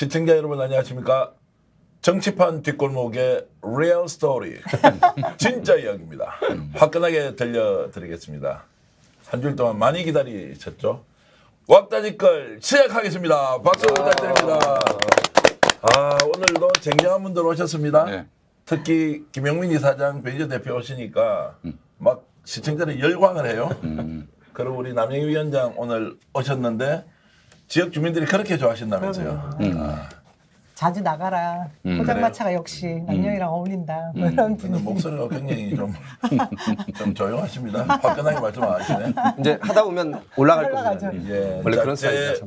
시청자 여러분 안녕하십니까? 정치판 뒷골목의 리얼 스토리 진짜 이야기입니다. 화끈하게 들려드리겠습니다. 한 줄 동안 많이 기다리셨죠? 왁다지껄 시작하겠습니다. 박수 부탁드립니다. 오늘도 쟁쟁한 분들 오셨습니다. 네. 특히 김영민 이사장, 배희재 대표 오시니까 막 시청자들이 열광을 해요. 그리고 우리 남영희 위원장 오늘 오셨는데 지역 주민들이 그렇게 좋아하신다면서요. 자주 나가라. 포장마차가 역시 남영이랑 어울린다. 뭐 이런 분위기. 목소리가 굉장히 좀 조용하십니다. 화끈하게 말씀 안 하시네. 이제 하다 보면 올라갈 겁니다. 예. 원래 그런 스타일이라서.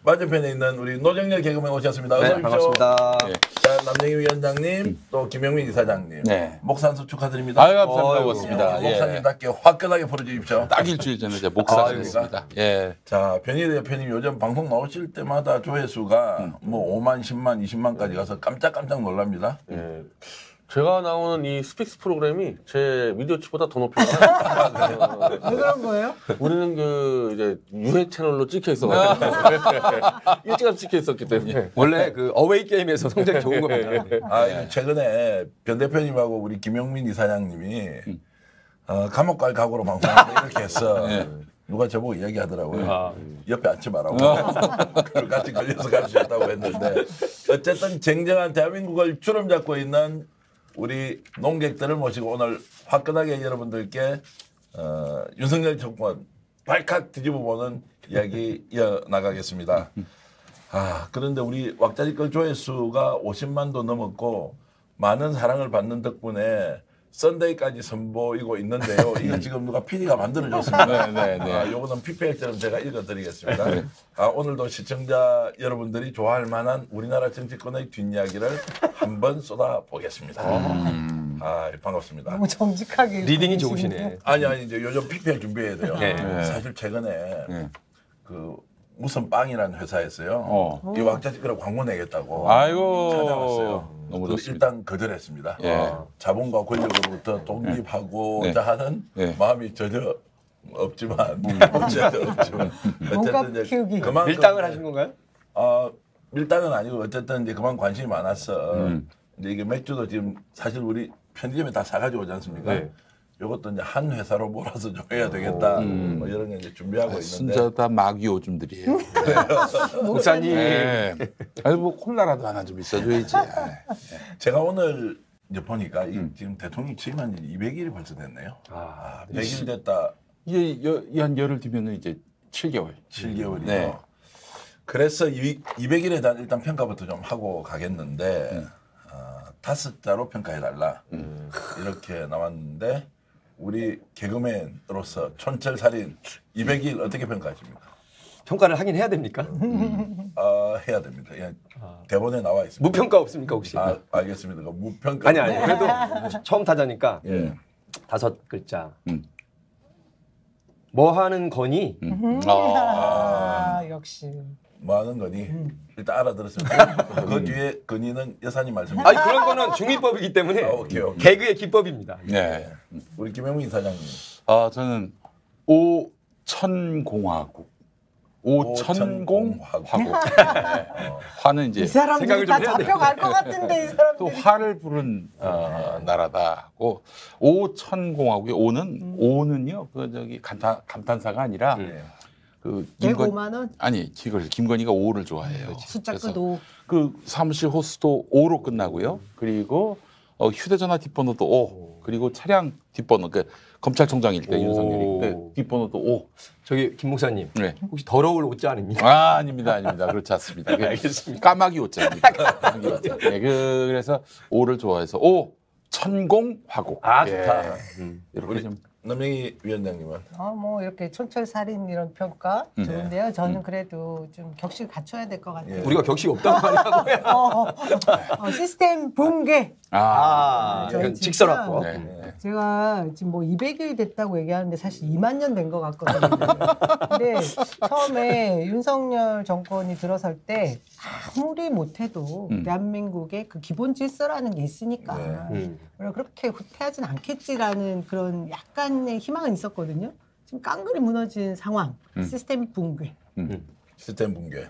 맞은편에 있는 우리 노정렬 개그맨 오셨습니다. 어서 오십시오. 반갑습니다. 네. 자, 남영희 위원장님, 또 김영민 이사장님. 네. 목산수 축하드립니다. 아유, 감사합니다. 고맙습니다. 목사님답게 화끈하게 풀어주십시오. 딱 일주일 전에 이제 목사였습니다. 예. 자, 변희대 대표님 요즘 방송 나오실 때마다 조회수가 뭐 5만, 10만, 20만까지 가서 깜짝깜짝 놀랍니다. 예. 제가 나오는 이 스픽스 프로그램이 제 미디어치보다 더 높이 나와요. 왜 그런 거예요? 우리는 그 이제 유해 채널로 찍혀 있어가지고 일찌감치 찍혀 있었기 때문에 원래 그 어웨이 게임에서 성적이 좋은 겁니다. 최근에 변 대표님하고 우리 김용민 이사장님이 감옥 갈 각오로 방송하는데 이렇게 했어. 누가 저보고 이야기하더라고요. 옆에 앉지 말라고. 그걸 같이 걸려서 갈 수 있다고 했는데 어쨌든 쟁쟁한 대한민국을 주름 잡고 있는 우리 농객들을 모시고 오늘 화끈하게 여러분들께 윤석열 정권 발칵 뒤집어보는 이야기 이어나가겠습니다. 그런데 우리 왁자지껄 조회수가 50만도 넘었고 많은 사랑을 받는 덕분에 썬데이까지 선보이고 있는데요. 이거 지금 누가 PD가 만들어줬습니다. 네. 요거는 PPL처럼 제가 읽어드리겠습니다. 오늘도 시청자 여러분들이 좋아할 만한 우리나라 정치권의 뒷이야기를 한번 쏟아보겠습니다. 반갑습니다. 너무 정직하게. 리딩이 좋으시네. 아니 이제 요즘 PPL 준비해야 돼요. 사실 최근에 그 무슨 빵이라는 회사에서요. 이 왁자지껄 광고 내겠다고 찾아왔어요. 너무 좋습니다. 일단 거절했습니다. 자본과 권력으로부터 독립하고자 하는 마음이 전혀 없지만 어쨌든 이제 그만큼 밀당을 하신 건가요? 밀당은 아니고 어쨌든 이제 그만 관심이 많았어. 이제 이게 맥주도 지금 사실 우리 편의점에 다 사가지고 오지 않습니까? 이것도 이제 한 회사로 몰아서 좀 해야 되겠다. 뭐 이런 게 이제 준비하고 있는데. 진짜 다 마귀 오줌들이에요. 목사님. 아니 뭐 콜라라도 하나 좀 있어줘야지. 제가 오늘 이제 보니까 지금 대통령이 취임한 지 200일이 벌써 됐네요. 100일 됐다. 이게 한 열흘 뒤면은 이제 7개월. 7개월이죠. 네. 그래서 200일에 대한 일단 평가부터 좀 하고 가겠는데 5자로 평가해달라. 이렇게 나왔는데 우리 개그맨으로서 촌철살인 200일 어떻게 평가하십니까? 평가를 하긴 해야 됩니까? 해야 됩니다. 대본에 나와 있습니다. 무평가 없습니까 혹시? 알겠습니다. 무평가. 아니 그래도 처음 타자니까 5글자. 뭐 하는 거니? 역시. 뭐 하는 거니? 일단 알아들었습니다. 그 뒤에 건의는 여사님 말씀입니다. 아니 그런 거는 중위법이기 때문에 오케이. 개그의 기법입니다. 네. 우리 김영민 이사장님. 저는 오천공화국. 오천공화국. 화는 이제 이 사람들이 생각을 좀 다 해야 잡혀갈 것 같은데 이 사람들이. 또 화를 부른 나라다고. 오천공화국의 오는요 그 저기 감탄사가 아니라 그 105만 원? 아니 김건희가 5를 좋아해요. 숫자 끝 5. 그 사무실 호수도 5로 끝나고요. 그리고 휴대전화 뒷번호도 5. 그리고 차량 뒷번호 그 검찰총장일 때 윤석열이 그 뒷번호도 5. 저기 김 목사님. 네. 혹시 더러울 오자 아닙니까? 아닙니다. 그렇지 않습니다. 알겠습니다. 까마귀 오자입니다. 까마귀 오자. 네, 그래서 5를 좋아해서 천공화국. 좋다. 이렇게 좀. 남영희 위원장님은 뭐 이렇게 촌철살인 이런 평가 좋은데요. 저는 그래도 좀 격식 갖춰야 될 것 같아요. 우리가 격식 없다고 하냐고요. 시스템 붕괴. 이건 직설화법. 제가 지금 뭐 200일 됐다고 얘기하는데 사실 2만 년 된 것 같거든요. 근데 처음에 윤석열 정권이 들어설 때 아무리 못해도 대한민국의 그 기본 질서라는 게 있으니까 그렇게 후퇴하진 않겠지라는 그런 약간의 희망은 있었거든요. 지금 깡그리 무너진 상황, 시스템 붕괴. 시스템 붕괴.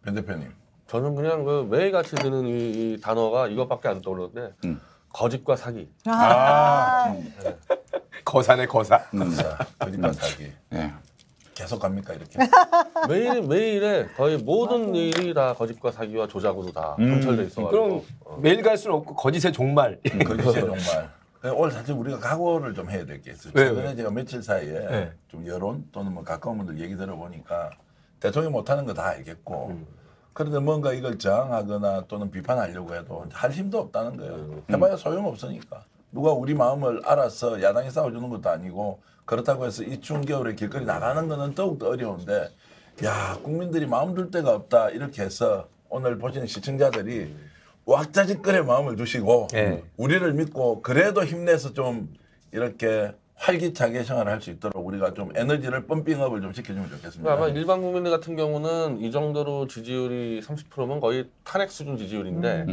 변 대표님. 저는 그냥 그 매일같이 드는 이 단어가 이것밖에 안 떠오르는데 거짓과 사기. 거사네 거사. 거짓말 사기. 네. 계속 갑니까 이렇게? 매일에 거의 모든 일이 다 거짓과 사기와 조작으로 다 감철돼 있어가지고. 그럼 매일 갈 수는 없고 거짓의 종말. 거짓의 정말. 오늘 사실 우리가 각오를 좀 해야 될 게 있어요. 네, 최근에 제가 며칠 사이에 좀 여론 또는 뭐 가까운 분들 얘기 들어보니까 대통령이 못하는 거 다 알겠고 그런데 뭔가 이걸 저항하거나 또는 비판하려고 해도 할 힘도 없다는 거예요. 해봐야 소용없으니까. 누가 우리 마음을 알아서 야당이 싸워주는 것도 아니고 그렇다고 해서 이 추운 겨울에 길거리 나가는 거는 더욱더 어려운데 야 국민들이 마음 둘 데가 없다 이렇게 해서 오늘 보시는 시청자들이 왁자지껄의 마음을 두시고 우리를 믿고 그래도 힘내서 좀 이렇게 활기차게 생활할 수 있도록 우리가 좀 에너지를 펌핑업을 좀 시켜주면 좋겠습니다. 아마 일반 국민들 같은 경우는 이 정도로 지지율이 30%면 거의 탄핵 수준 지지율인데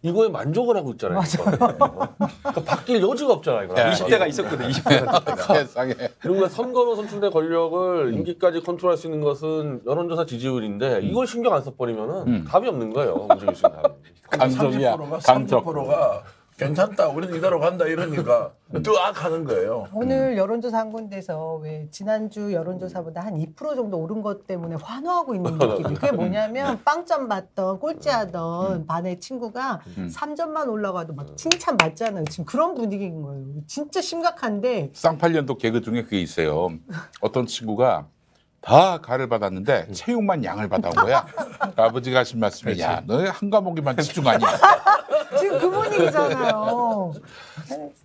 이거에 만족을 하고 있잖아요. 그러니까 바뀔 여지가 없잖아요. 이거. 20대가 있었거든. 20대가. 세상에. 그리고 선거로 선출된 권력을 임기까지 컨트롤할 수 있는 것은 여론조사 지지율인데 이걸 신경 안 써버리면은 답이 없는 거예요. 움직일 수 있는 답이. 감정이야. 30%가 괜찮다. 우리는 이대로 간다 이러니까 뜨악 하는 거예요. 오늘 여론조사 한 군데서 왜 지난주 여론조사보다 한 2% 정도 오른 것 때문에 환호하고 있는 느낌이. 그게 뭐냐면 빵점 받던 꼴찌하던 반의 친구가 3점만 올라가도 막 칭찬 받잖아요. 지금 그런 분위기인 거예요. 진짜 심각한데. 쌍팔년도 개그 중에 그게 있어요. 어떤 친구가 다 가를 받았는데 체육만 양을 받아온 거야. 아버지가 하신 말씀이 야, 너 한 과목에만 집중하냐. 지금 그 분위기잖아요.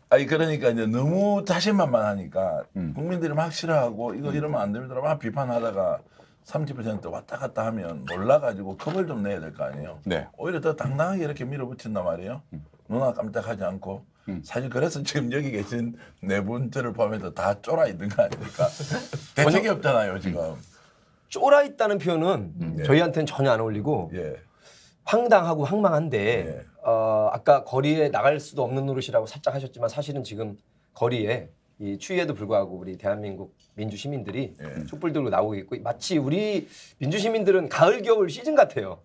아니 그러니까 이제 너무 자신만만하니까 국민들이 막 싫어하고 이거 이러면 안 됩니다. 막 비판하다가 30% 왔다 갔다 하면 몰라가지고 겁을 좀 내야 될 거 아니에요. 네. 오히려 더 당당하게 이렇게 밀어붙인단 말이에요. 누나 깜짝하지 않고. 사실 그래서 지금 여기 계신 네 분들을 포함해서 다 쫄아 있는 거 아닙니까? 대책이 없잖아요 지금. 쫄아 있다는 표현은 저희한테는 전혀 안 어울리고 예. 황당하고 황망한데 아까 거리에 나갈 수도 없는 노릇이라고 살짝 하셨지만 사실은 지금 거리에 이 추위에도 불구하고 우리 대한민국 민주 시민들이 촛불 들고 나오고 있고 마치 우리 민주 시민들은 가을 겨울 시즌 같아요.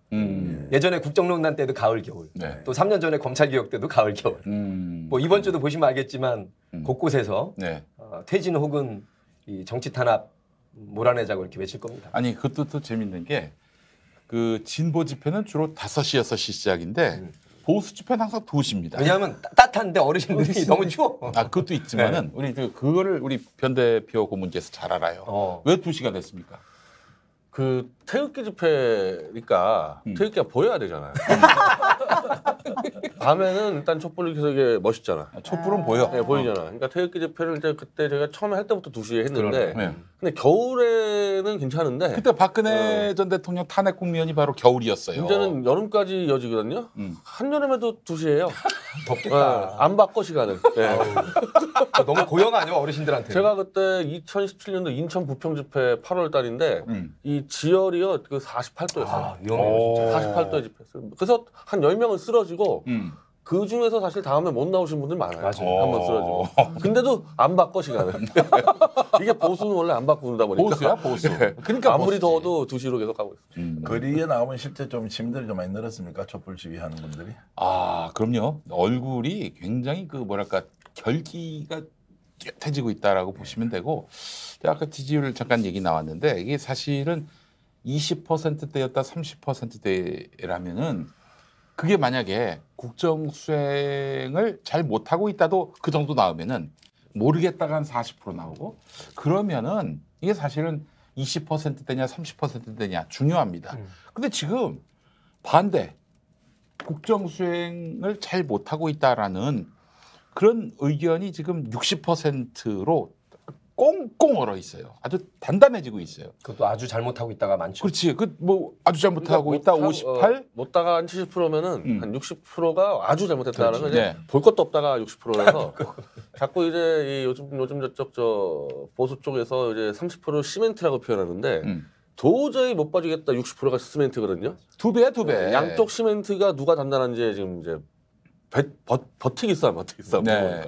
예전에 국정농단 때도 가을 겨울, 네. 또 3년 전에 검찰 개혁 때도 가을 겨울. 뭐 이번 주도 보시면 알겠지만 곳곳에서 네. 퇴진 혹은 이 정치 탄압 몰아내자고 이렇게 외칠 겁니다. 아니 그것도 또 재밌는 게 그 진보 집회는 주로 5시, 6시 시작인데 보수 집회는 항상 2시입니다. 왜냐하면 따뜻한데 어르신들이 너무 추워. 아 그것도 있지만은 우리 그거를 우리 변 대표 고문께서 잘 알아요. 왜 2시가 됐습니까? 그 태극기 집회니까 태극기가 보여야 되잖아요. 밤에는 일단 촛불이 계속 이게 멋있잖아. 촛불은 보여. 네, 보이잖아. 그러니까 태극기 집회를 이제 그때 제가 처음에 할 때부터 2시에 했는데 네. 근데 겨울에는 괜찮은데 그때 박근혜 전 대통령 탄핵 국면이 바로 겨울이었어요. 문제는 여름까지 이어지거든요. 한여름에도 2시예요. 덥겠다. 안 바꿔 시간을. 네. 너무 고영 아니야 어르신들한테. 제가 그때 2017년도 인천 부평 집회 8월 달인데 이 지열이요 그 48도였어요. 위험해요 진짜. 48도에 집회했어요. 그래서 한 10명은 쓰러지고 그 중에서 사실 다음에 못 나오신 분들 많아요. 맞아요. 한 번 쓰러지고. 근데도 안 바꿔 시간을. 이게 보수는 원래 안 바꾼다 보니까. 보수야 보수. 그러니까 아무리 보수지. 더워도 2시로 계속 가고 있어요. 거리에 나오면 실제 좀 시민들이 좀 많이 늘었습니까? 촛불 시위하는 분들이? 아 그럼요. 얼굴이 굉장히 그 뭐랄까 결기가 뚜렷해지고 있다라고 보시면 되고 아까 지지율 잠깐 얘기 나왔는데 이게 사실은 20%대였다 30%대라면은 그게 만약에 국정 수행을 잘 못하고 있다도 그 정도 나오면은 모르겠다가 한 40% 나오고 그러면은 이게 사실은 20%대냐 30%대냐 중요합니다. 근데 지금 반대 국정 수행을 잘 못하고 있다라는 그런 의견이 지금 60%로 꽁꽁 얼어 있어요. 아주 단단해지고 있어요. 그것도 아주 잘못하고 있다가 많죠. 그렇지. 그 뭐 아주 잘못하고 있다 58. 못다가 한 70%면은 한 60%가 아주 잘못했다는 건 네. 볼 것도 없다가 60%라서 자꾸 이제 이 요즘 저쪽 저 보수 쪽에서 이제 30% 시멘트라고 표현하는데 도저히 못 봐주겠다 60%가 시멘트거든요. 두 배야 두 배. 양쪽 시멘트가 누가 단단한지 지금 이제 버티기 싸움. 네.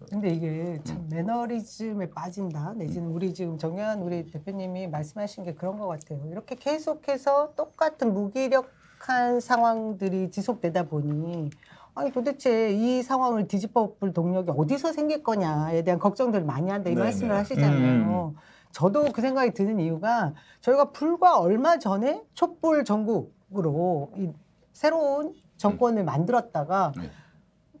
근데 이게 참 매너리즘에 빠진다 내지는 우리 지금 정영한 우리 대표님이 말씀하신 게 그런 것 같아요. 이렇게 계속해서 똑같은 무기력 심각한 상황들이 지속되다 보니 아니 도대체 이 상황을 뒤집어볼 동력이 어디서 생길 거냐에 대한 걱정들을 많이 한다 이 네네. 말씀을 하시잖아요. 저도 그 생각이 드는 이유가 저희가 불과 얼마 전에 촛불 전국으로 이 새로운 정권을 만들었다가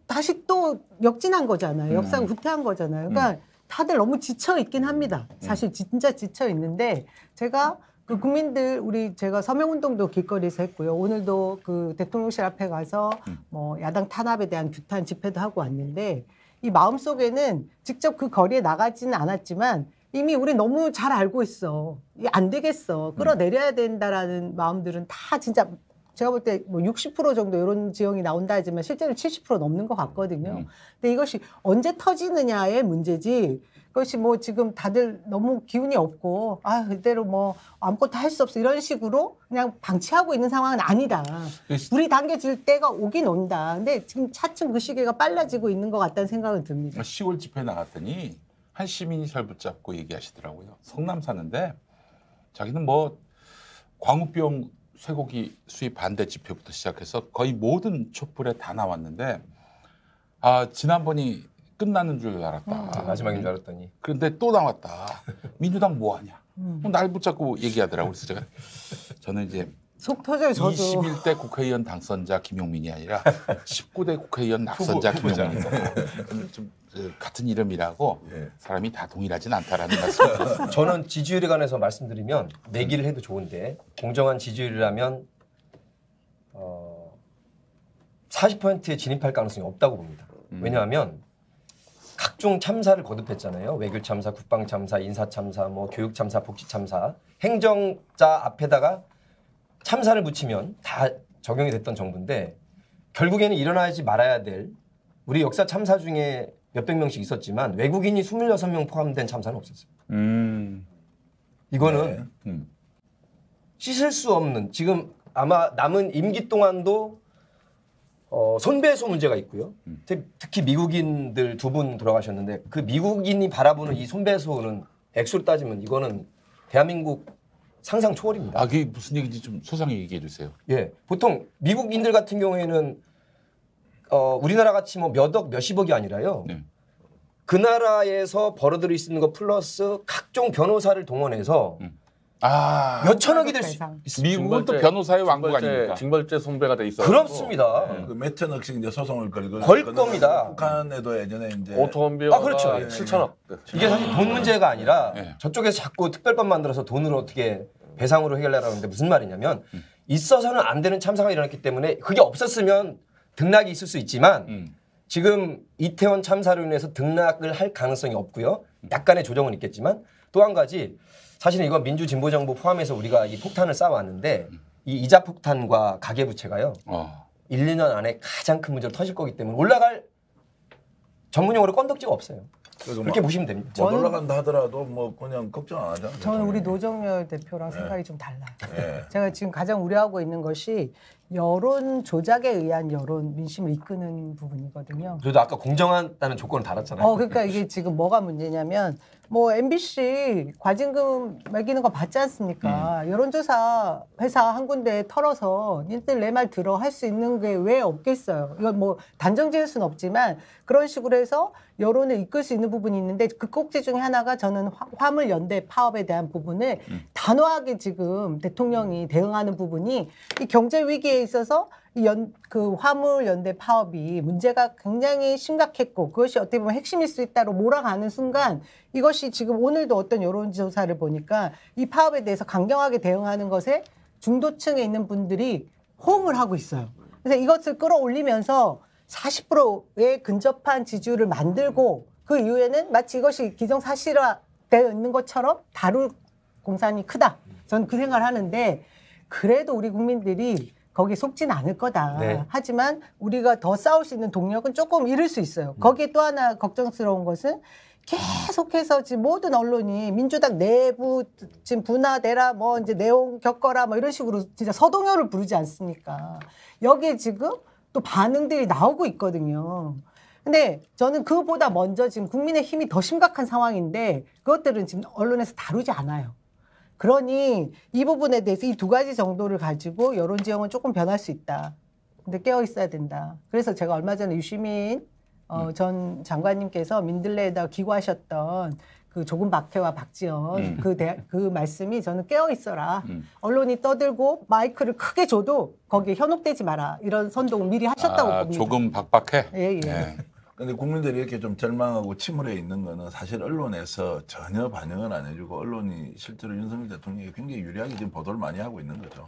다시 또 역진한 거잖아요. 역사가 후퇴한 거잖아요. 그러니까 다들 너무 지쳐 있긴 합니다. 사실 진짜 지쳐 있는데 제가 그 국민들 제가 서명운동도 길거리에서 했고요. 오늘도 그 대통령실 앞에 가서 뭐 야당 탄압에 대한 규탄 집회도 하고 왔는데 이 마음 속에는 직접 그 거리에 나가지는 않았지만 이미 우리 너무 잘 알고 있어. 이게 안 되겠어. 끌어내려야 된다라는 마음들은 다 진짜 제가 볼 때 뭐 60% 정도 이런 지형이 나온다 하지만 실제로 70% 넘는 것 같거든요. 근데 이것이 언제 터지느냐의 문제지. 그것이 뭐 지금 다들 너무 기운이 없고 아 그대로 뭐 아무것도 할 수 없어 이런 식으로 그냥 방치하고 있는 상황은 아니다. 불이 당겨질 때가 오긴 온다. 근데 지금 차츰 그 시기가 빨라지고 있는 것 같다는 생각은 듭니다. 10월 집회 나갔더니 한 시민이 절 붙잡고 얘기하시더라고요. 성남 사는데 자기는 뭐 광우병 쇠고기 수입 반대 집회부터 시작해서 거의 모든 촛불에 다 나왔는데 아 지난번이 끝나는 줄 알았다. 마지막인 줄 알았더니. 그런데 또 나왔다. 민주당 뭐하냐. 날 붙잡고 얘기하더라고요. 그래서 제가 저는 이제 속 터져요 저도. 21대 국회의원 당선자 김용민이 아니라 19대 국회의원 낙선자 김용민이다. 좀 같은 이름이라고 사람이 다 동일하진 않다라는 말씀을 드렸습니다. 저는 지지율에 관해서 말씀드리면 내기를 해도 좋은데 공정한 지지율이라면 40%에 진입할 가능성이 없다고 봅니다. 왜냐하면 각종 참사를 거듭했잖아요. 외교 참사, 국방 참사, 인사 참사, 뭐 교육 참사, 복지 참사. 행정자 앞에다가 참사를 붙이면 다 적용이 됐던 정부인데 결국에는 일어나지 말아야 될 우리 역사 참사 중에 몇백 명씩 있었지만 외국인이 26명 포함된 참사는 없었어요. 이거는 씻을 수 없는 지금 아마 남은 임기 동안도 손배소 문제가 있고요. 특히 미국인들 2분 돌아가셨는데 그 미국인이 바라보는 이 손배소는 액수로 따지면 이거는 대한민국 상상 초월입니다. 아, 그게 무슨 얘기인지 좀 소상히 얘기해 주세요. 예, 보통 미국인들 같은 경우에는 우리나라 같이 뭐 몇억, 몇십억이 아니라요. 네. 그 나라에서 벌어들일 수 있는 거 플러스 각종 변호사를 동원해서 아, 몇 천억이 될 수 있습니다. 미국은 또 변호사의 왕국 아닙니까? 징벌죄 손배가 돼 있어. 그렇습니다. 그 몇 천억씩 이제 소송을 걸 겁니다. 북한에도 예전에 이제 오토원비가 그렇죠. 7천억. 이게 사실 돈 문제가 아니라 네. 저쪽에서 자꾸 특별법 만들어서 돈으로 어떻게 배상으로 해결하라는데 무슨 말이냐면 있어서는 안 되는 참사가 일어났기 때문에 그게 없었으면 등락이 있을 수 있지만 지금 이태원 참사로 인해서 등락을 할 가능성이 없고요. 약간의 조정은 있겠지만 또 한 가지 사실은 이건 민주진보정부 포함해서 우리가 이 폭탄을 쌓아왔는데 이 이자 폭탄과 가계부채가요. 1, 2년 안에 가장 큰 문제로 터질 거기 때문에 올라갈 전문용어로 건덕지가 없어요. 그렇게 보시면 됩니다. 못 올라간다 하더라도 뭐 그냥 걱정 안 하잖아요. 저는 우리 노정열 대표랑 생각이 좀 달라요. 예. 제가 지금 가장 우려하고 있는 것이 여론 조작에 의한 여론 민심을 이끄는 부분이거든요. 그래도 아까 공정하다는 조건을 달았잖아요. 그러니까 이게 지금 뭐가 문제냐면 뭐 MBC 과징금 매기는 거 받지 않습니까? 여론조사 회사 한 군데 털어서 니들 내 말 들어 할 수 있는 게 왜 없겠어요? 이건 뭐 단정 지을 수는 없지만 그런 식으로 해서 여론을 이끌 수 있는 부분이 있는데 그 꼭지 중에 하나가 저는 화물연대 파업에 대한 부분을 단호하게 지금 대통령이 대응하는 부분이 이 경제 위기에 있어서 그 화물연대 파업이 문제가 굉장히 심각했고 그것이 어떻게 보면 핵심일 수 있다로 몰아가는 순간 이것이 지금 오늘도 어떤 여론조사를 보니까 이 파업에 대해서 강경하게 대응하는 것에 중도층에 있는 분들이 호응을 하고 있어요. 그래서 이것을 끌어올리면서 40%에 근접한 지지율을 만들고 그 이후에는 마치 이것이 기정사실화되어 있는 것처럼 다룰 공산이 크다. 저는 그 생각을 하는데 그래도 우리 국민들이 거기에 속진 않을 거다. 네. 하지만 우리가 더 싸울 수 있는 동력은 조금 잃을 수 있어요. 거기에 또 하나 걱정스러운 것은 계속해서 지금 모든 언론이 민주당 내부 지금 분화되라 뭐 이제 내용 겪어라 뭐 이런 식으로 진짜 서동요를 부르지 않습니까? 여기에 지금 또 반응들이 나오고 있거든요. 근데 저는 그보다 먼저 지금 국민의 힘이 더 심각한 상황인데 그것들은 지금 언론에서 다루지 않아요. 그러니 이 부분에 대해서 이 두 가지 정도를 가지고 여론 지형은 조금 변할 수 있다. 근데 깨어 있어야 된다. 그래서 제가 얼마 전에 유시민 전 장관님께서 민들레에다 기고하셨던 그 조금 박해와 박지원 그 말씀이 저는 깨어 있어라. 언론이 떠들고 마이크를 크게 줘도 거기에 현혹되지 마라. 이런 선동을 미리 하셨다고 봅니다. 조금 박박해. 예. 근데 국민들이 이렇게 좀 절망하고 침울해 있는 거는 사실 언론에서 전혀 반영을 안 해주고 언론이 실제로 윤석열 대통령이 굉장히 유리하게 지금 보도를 많이 하고 있는 거죠.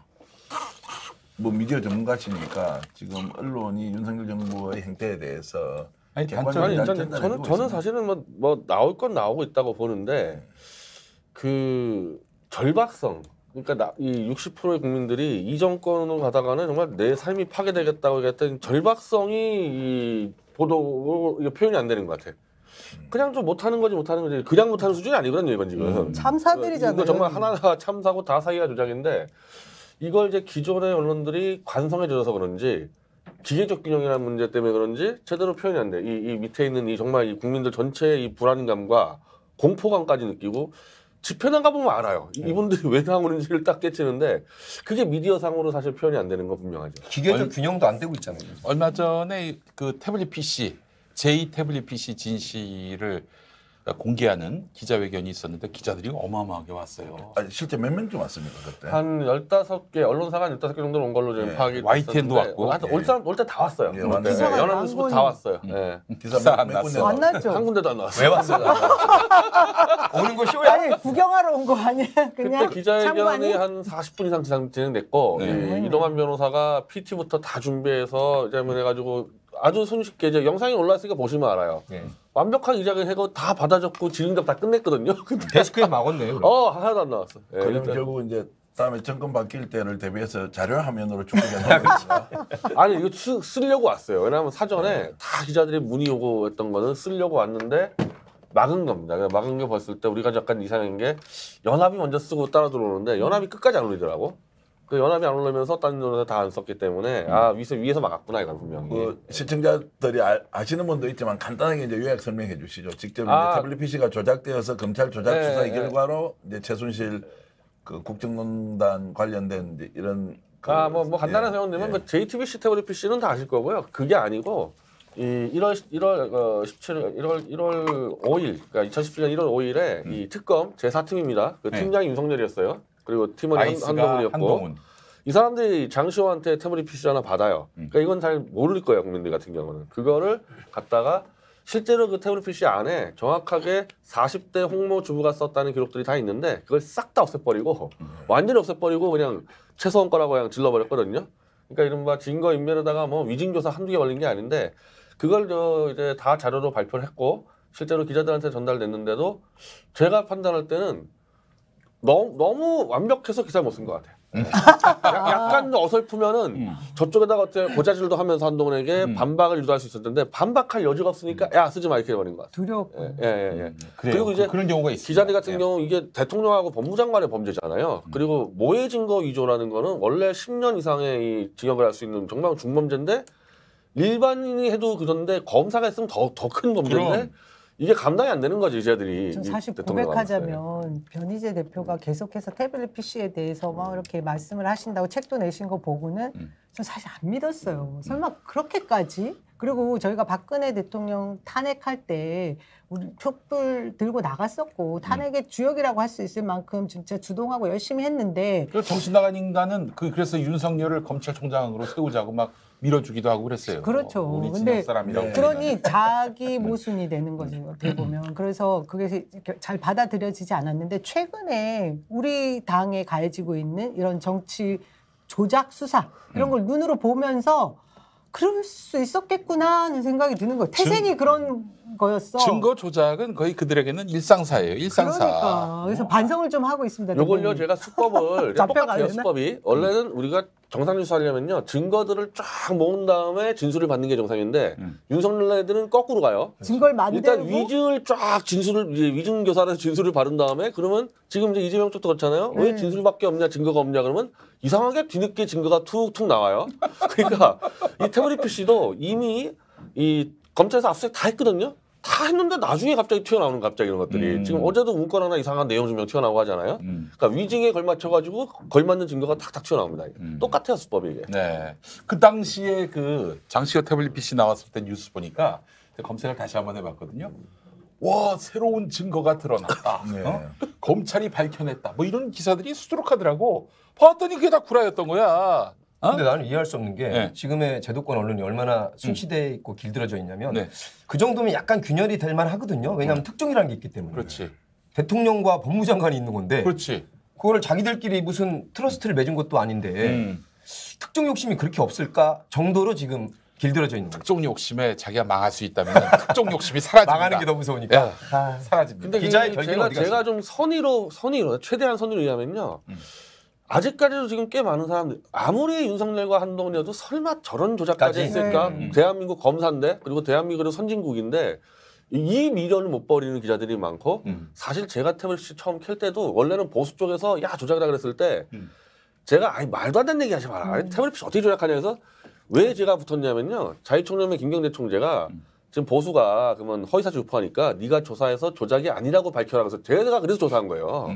뭐 미디어 전문가시니까 지금 언론이 윤석열 정부의 행태에 대해서 아니, 저는 사실은 뭐 나올 건 나오고 있다고 보는데 그 절박성 그러니까 이 60%의 국민들이 이 정권으로 가다가는 정말 내 삶이 파괴되겠다고 했던 절박성이 이 보도 표현이 안 되는 것 같아. 그냥 좀 못하는 거지 그냥 못하는 수준이 아니거든요 이건 지금. 참사들이잖아요. 이거 정말 하나가 참사고 다 사기가 조작인데 이걸 이제 기존의 언론들이 관성에 젖어서 그런지 기계적 균형이라는 문제 때문에 그런지 제대로 표현이 안 돼. 이 밑에 있는 이 정말 이 국민들 전체의 이 불안감과 공포감까지 느끼고 집회 나가 보면 알아요. 이분들이 왜 나오는지를 딱 깨치는데 그게 미디어상으로 사실 표현이 안 되는 건 분명하죠. 기계적 균형도 안 되고 있잖아요. 얼마 전에 그 태블릿 PC 제2 태블릿 PC 진실을 공개하는 기자회견이 있었는데 기자들이 어마어마하게 왔어요. 아니, 실제 몇 명 좀 왔습니까 그때? 한 15개 언론사가 한 15개 정도 온 걸로 지금 파악이 YTN도 왔고 올 때 다 왔어요. 예, 왔네요. 연합뉴스부터 다 왔어요. 예. 기사 안 군데 안 났죠. 한 군데도 안 나왔어요. 왜 왔어요? 오는 거 쇼야? 아니 구경하러 온 거 아니야? 그냥 그때 기자회견이 참관이? 한 40분 이상 진행됐고 이동환 변호사가 PT부터 다 준비해서 이제 해가지고 아주 손쉽게 이제 영상이 올라왔으니까 보시면 알아요. 완벽한 기자회견 해고 다 받아 적고 진행답 다 끝냈거든요. 근데 데스크에 막았네요. 하나도 안 나왔어. 예, 그러면 그러니까. 결국 이제 다음에 정권 바뀔 때를 대비해서 자료 화면으로 준비하는 거죠. 아니 이거 쓰려고 왔어요. 왜냐하면 사전에 다 기자들이 문의 오고 했던 거는 쓰려고 왔는데 막은 겁니다. 막은 게 봤을 때 우리가 약간 이상한 게 연합이 먼저 쓰고 따라 들어오는데 연합이 끝까지 안 올리더라고. 그 연합이 안 올리면서 다른 언론사 다 안 썼기 때문에 위에서 막았구나 이건 분명히. 그 시청자들이 아시는 분도 있지만 간단하게 이제 요약 설명해 주시죠. 직접 이제 태블릿 PC가 조작되어서 검찰 조작 수사의 결과로 이제 최순실 그 국정농단 관련된 이제 이런 뭐 간단한 설명드리면 그 JTBC 태블릿 PC는 다 아실 거고요. 그게 아니고 이 1월 5일 그러니까 2017년 1월 5일에 이 특검 제4팀입니다. 그 팀장이 윤석열이었어요. 그리고 팀원이 한동훈이었고 이 사람들이 장시호한테 태블릿 PC 하나 받아요. 그러니까 이건 잘 모를 거예요 국민들 같은 경우는. 그거를 갖다가 실제로 그 태블릿 PC 안에 정확하게 40대 홍모 주부가 썼다는 기록들이 다 있는데 그걸 싹 다 없애버리고 완전히 없애버리고 그냥 최소한 거라고 그냥 질러버렸거든요. 그러니까 이른바 증거 인멸에다가 뭐 위증교사 한두 개 걸린 게 아닌데 그걸 이제 다 자료로 발표를 했고 실제로 기자들한테 전달됐는데도 제가 판단할 때는 너무 완벽해서 기사를 못 쓴 것 같아요. 약간 어설프면은 저쪽에다가 어떻게 고자질도 하면서 한동훈에게 반박을 유도할 수 있었을 텐데 반박할 여지가 없으니까 야 쓰지 마 이렇게 해버린 것 같아요. 두렵고. 그리고 이제 그런 경우가 있습니다. 기자들 같은 경우 이게 대통령하고 법무장관의 범죄잖아요. 그리고 모해 증거 위조라는 거는 원래 10년 이상의 이 징역을 할 수 있는 정말 중범죄인데 일반인이 해도 그런데 검사가 했으면 더 큰 범죄인데 그럼. 이게 감당이 안 되는 거지 기자들이. 전 사실 대통령 고백하자면 변희재 대표가 계속해서 태블릿 PC에 대해서 막 이렇게 말씀을 하신다고 책도 내신 거 보고는 전 사실 안 믿었어요. 설마 그렇게까지? 그리고 저희가 박근혜 대통령 탄핵할 때 우리 촛불 들고 나갔었고 탄핵의 주역이라고 할 수 있을 만큼 진짜 주동하고 열심히 했는데 그 정신 나간 인간은 그래서 윤석열을 검찰총장으로 세우자고 막 밀어주기도 하고 그랬어요. 그렇죠. 우리 근데 진영 사람이라고. 그러니 자기 모순이 되는 거죠. 어떻게 보면. 그래서 그게 잘 받아들여지지 않았는데 최근에 우리 당에 가해지고 있는 이런 정치 조작 수사 이런 걸 눈으로 보면서 그럴 수 있었겠구나 하는 생각이 드는 거예요. 태생이 그런 거였어. 증거 조작은 거의 그들에게는 일상사예요. 일상사. 그러니까. 그래서 반성을 좀 하고 있습니다. 요걸요 제가 수법을 잡혀가려나? 똑같아요 수법이. 원래는 우리가 정상 수사하려면요 증거들을 쫙 모은 다음에 진술을 받는 게 정상인데 윤석열 애들은 거꾸로 가요. 증거를 만들고 일단 위증을 쫙 위증 교사를 진술을 받은 다음에 그러면 지금 이제 이재명 쪽도 그렇잖아요. 왜 진술밖에 없냐 증거가 없냐 그러면 이상하게 뒤늦게 증거가 툭툭 나와요. 그러니까 이 태블릿 PC도 이미 이 검찰에서 압수수색 다 했거든요. 다 했는데 나중에 갑자기 튀어나오는 갑자기 이런 것들이 지금 어제도 문건 하나 이상한 내용 증명 튀어나오고 하잖아요. 그러니까 위증에 걸맞춰가지고 걸맞는 증거가 탁탁 튀어나옵니다. 똑같아요 수법이 이게. 네. 그 당시에 그 장시호 태블릿 PC 나왔을 때 뉴스 보니까 검색을 다시 한번 해봤거든요. 와 새로운 증거가 드러났다. 네. 검찰이 밝혀냈다. 뭐 이런 기사들이 수두룩하더라고. 봤더니 그게 다 구라였던 거야. 근데 나는 이해할 수 없는 게 네. 지금의 제도권 언론이 얼마나 순치돼 있고 길들여져 있냐면 네. 그 정도면 약간 균열이 될 만하거든요. 왜냐하면 특종이라는 게 있기 때문에. 그렇지. 대통령과 법무장관이 있는 건데 그렇지. 그거를 자기들끼리 무슨 트러스트를 맺은 것도 아닌데 특종 욕심이 그렇게 없을까 정도로 지금 길들여져 있는 거죠. 특종 욕심에 자기가 망할 수 있다면 특종 욕심이 사라집니다. 망하는 게 더 무서우니까. 사라집니다. 근데 기자의 그게 결기는 어디 제가 좀 선의로 최대한 선의로 얘기하면요. 아직까지도 지금 꽤 많은 사람들 아무리 윤석열과 한동훈이어도 설마 저런 조작까지 까지? 했을까? 대한민국 검사인데 그리고 대한민국의 선진국인데 이 미련을 못 버리는 기자들이 많고 사실 제가 태블릿 처음 켤 때도 원래는 보수 쪽에서 야 조작이라 그랬을 때 제가 아니 말도 안 되는 얘기 하지 마라. 태블릿 어떻게 조작하냐 해서 왜 제가 붙었냐면요. 자유총연맹 김경재 총재가 지금 보수가 그러면 허위사실 유포하니까 네가 조사해서 조작이 아니라고 밝혀라. 그래서 제가 그래서 조사한 거예요.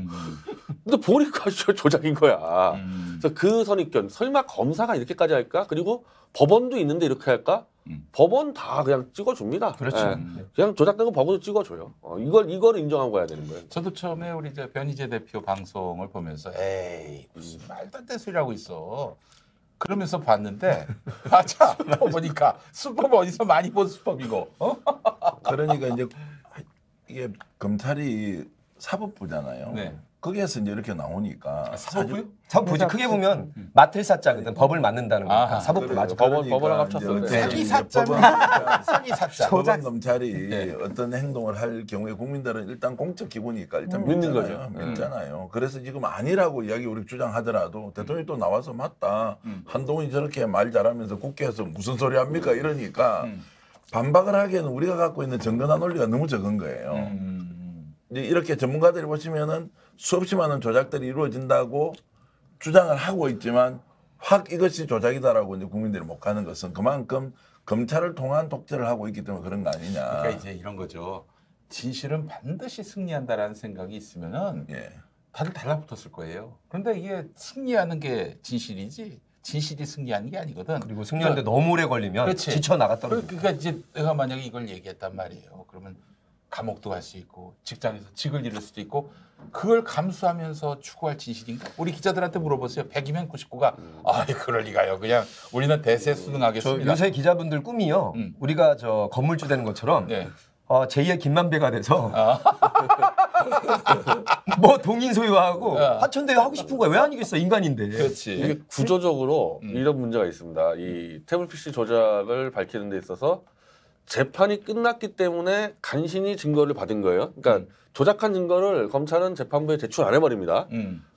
근데 보니까 조작인 거야. 그래서 그 선입견 설마 검사가 이렇게까지 할까? 그리고 법원도 있는데 이렇게 할까? 법원 다 그냥 찍어줍니다. 그렇죠. 예. 그냥 조작된 거 법원도 찍어줘요. 이걸 인정하고 가야 되는 거예요. 저도 처음에 우리 이제 변희재 대표 방송을 보면서 에이 무슨 말도 안 되는 소리 하고 있어. 그러면서 봤는데 맞아 보니까 수법 어디서 많이 본 수법이고. 그러니까 이제 이게 검찰이 사법부잖아요. 네. 거기에서 이제 이렇게 나오니까 사법부요? 사법부지 크게 보면 맡을 사자거든. 법을 맡는다는 거니까 아하, 사법부 그래요. 맞아. 법원하고 합쳤어요. 이제 사기 이제 사자면 사기 사자. 법원 검찰이 네. 어떤 행동을 할 경우에 국민들은 일단 공적 기구니까 일단 믿는 믿잖아요. 거죠. 믿잖아요. 그래서 지금 아니라고 이야기 우리 주장하더라도 대통령이 또 나와서 맞다. 한동훈이 저렇게 말 잘하면서 국회에서 무슨 소리 합니까? 이러니까 반박을 하기에는 우리가 갖고 있는 정근한 논리가 너무 적은 거예요. 이제 이렇게 전문가들이 보시면은 수없이 많은 조작들이 이루어진다고 주장을 하고 있지만 확 이것이 조작이다라고 이제 국민들이 못 가는 것은 그만큼 검찰을 통한 독재를 하고 있기 때문에 그런 거 아니냐. 그러니까 이제 이런 거죠. 진실은 반드시 승리한다라는 생각이 있으면은 예. 다들 달라붙었을 거예요. 그런데 이게 승리하는 게 진실이지 진실이 승리하는 게 아니거든. 그리고 승리하는데 너무 오래 걸리면 그렇지. 지쳐 나갔다는 거죠. 그러니까 이제 내가 만약에 이걸 얘기했단 말이에요. 그러면 감옥도 갈 수 있고 직장에서 직을 잃을 수도 있고 그걸 감수하면서 추구할 진실인가? 우리 기자들한테 물어보세요. 100이면 99가 아이 그럴 리가요. 그냥 우리는 대세 저 수능하겠습니다. 요새 기자분들 꿈이요. 우리가 저 건물주 되는 것처럼 네. 제2의 김만배가 돼서 뭐 동인 소유하고 화천대유 하고 싶은 거야. 왜 아니겠어 인간인데. 그렇지. 이게 구조적으로 이런 문제가 있습니다. 이 태블릿 PC 조작을 밝히는 데 있어서 재판이 끝났기 때문에 간신히 증거를 받은 거예요. 그러니까 조작한 증거를 검찰은 재판부에 제출 안 해버립니다.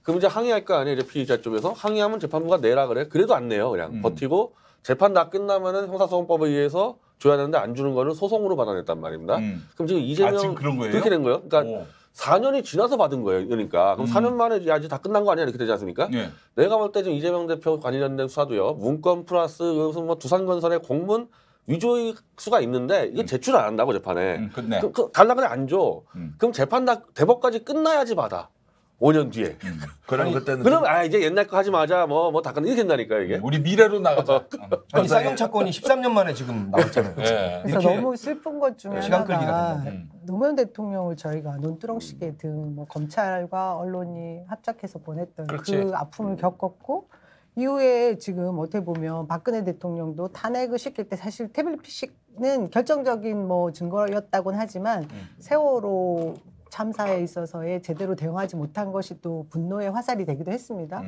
그럼 이제 항의할 거 아니에요. 이제 피의자 쪽에서 항의하면 재판부가 내라 그래. 그래도 안 내요. 그냥 버티고 재판 다 끝나면은 형사소송법에 의해서 줘야 되는데 안 주는 거를 소송으로 받아냈단 말입니다. 그럼 지금 이재명 지금 그런 거예요? 그렇게 된 거예요. 그러니까 오. 4년이 지나서 받은 거예요. 그러니까 그럼 4년 만에 아직 다 끝난 거 아니야? 이렇게 되지 않습니까? 네. 내가 볼 때 지금 이재명 대표 관련된 수사도요. 문건 플러스 무슨 뭐 두산건설의 공문 위조의 수가 있는데 이거 제출 안 한다고 재판에. 끝내. 달라 그래 안 줘. 그럼 재판 다 대법까지 끝나야지 받아. 5년 뒤에. 그럼 그때는 그럼 이제 옛날 거 하지 마자 뭐다 끝나 이렇게 된다니까 이게. 우리 미래로 나가자. 아니 쌍용차건이 13년 만에 지금 나왔잖아요. 네. 그래서 이렇게 너무 슬픈 것 중에 시간 끌기가 하나가 된다. 노무현 대통령을 저희가 논두렁식에 든 뭐 검찰과 언론이 합작해서 보냈던 그렇지. 그 아픔을 겪었고 이후에 지금 어떻게 보면 박근혜 대통령도 탄핵을 시킬 때 사실 태블릿 PC는 결정적인 뭐 증거였다고는 하지만 세월호 참사에 있어서의 제대로 대응하지 못한 것이 또 분노의 화살이 되기도 했습니다.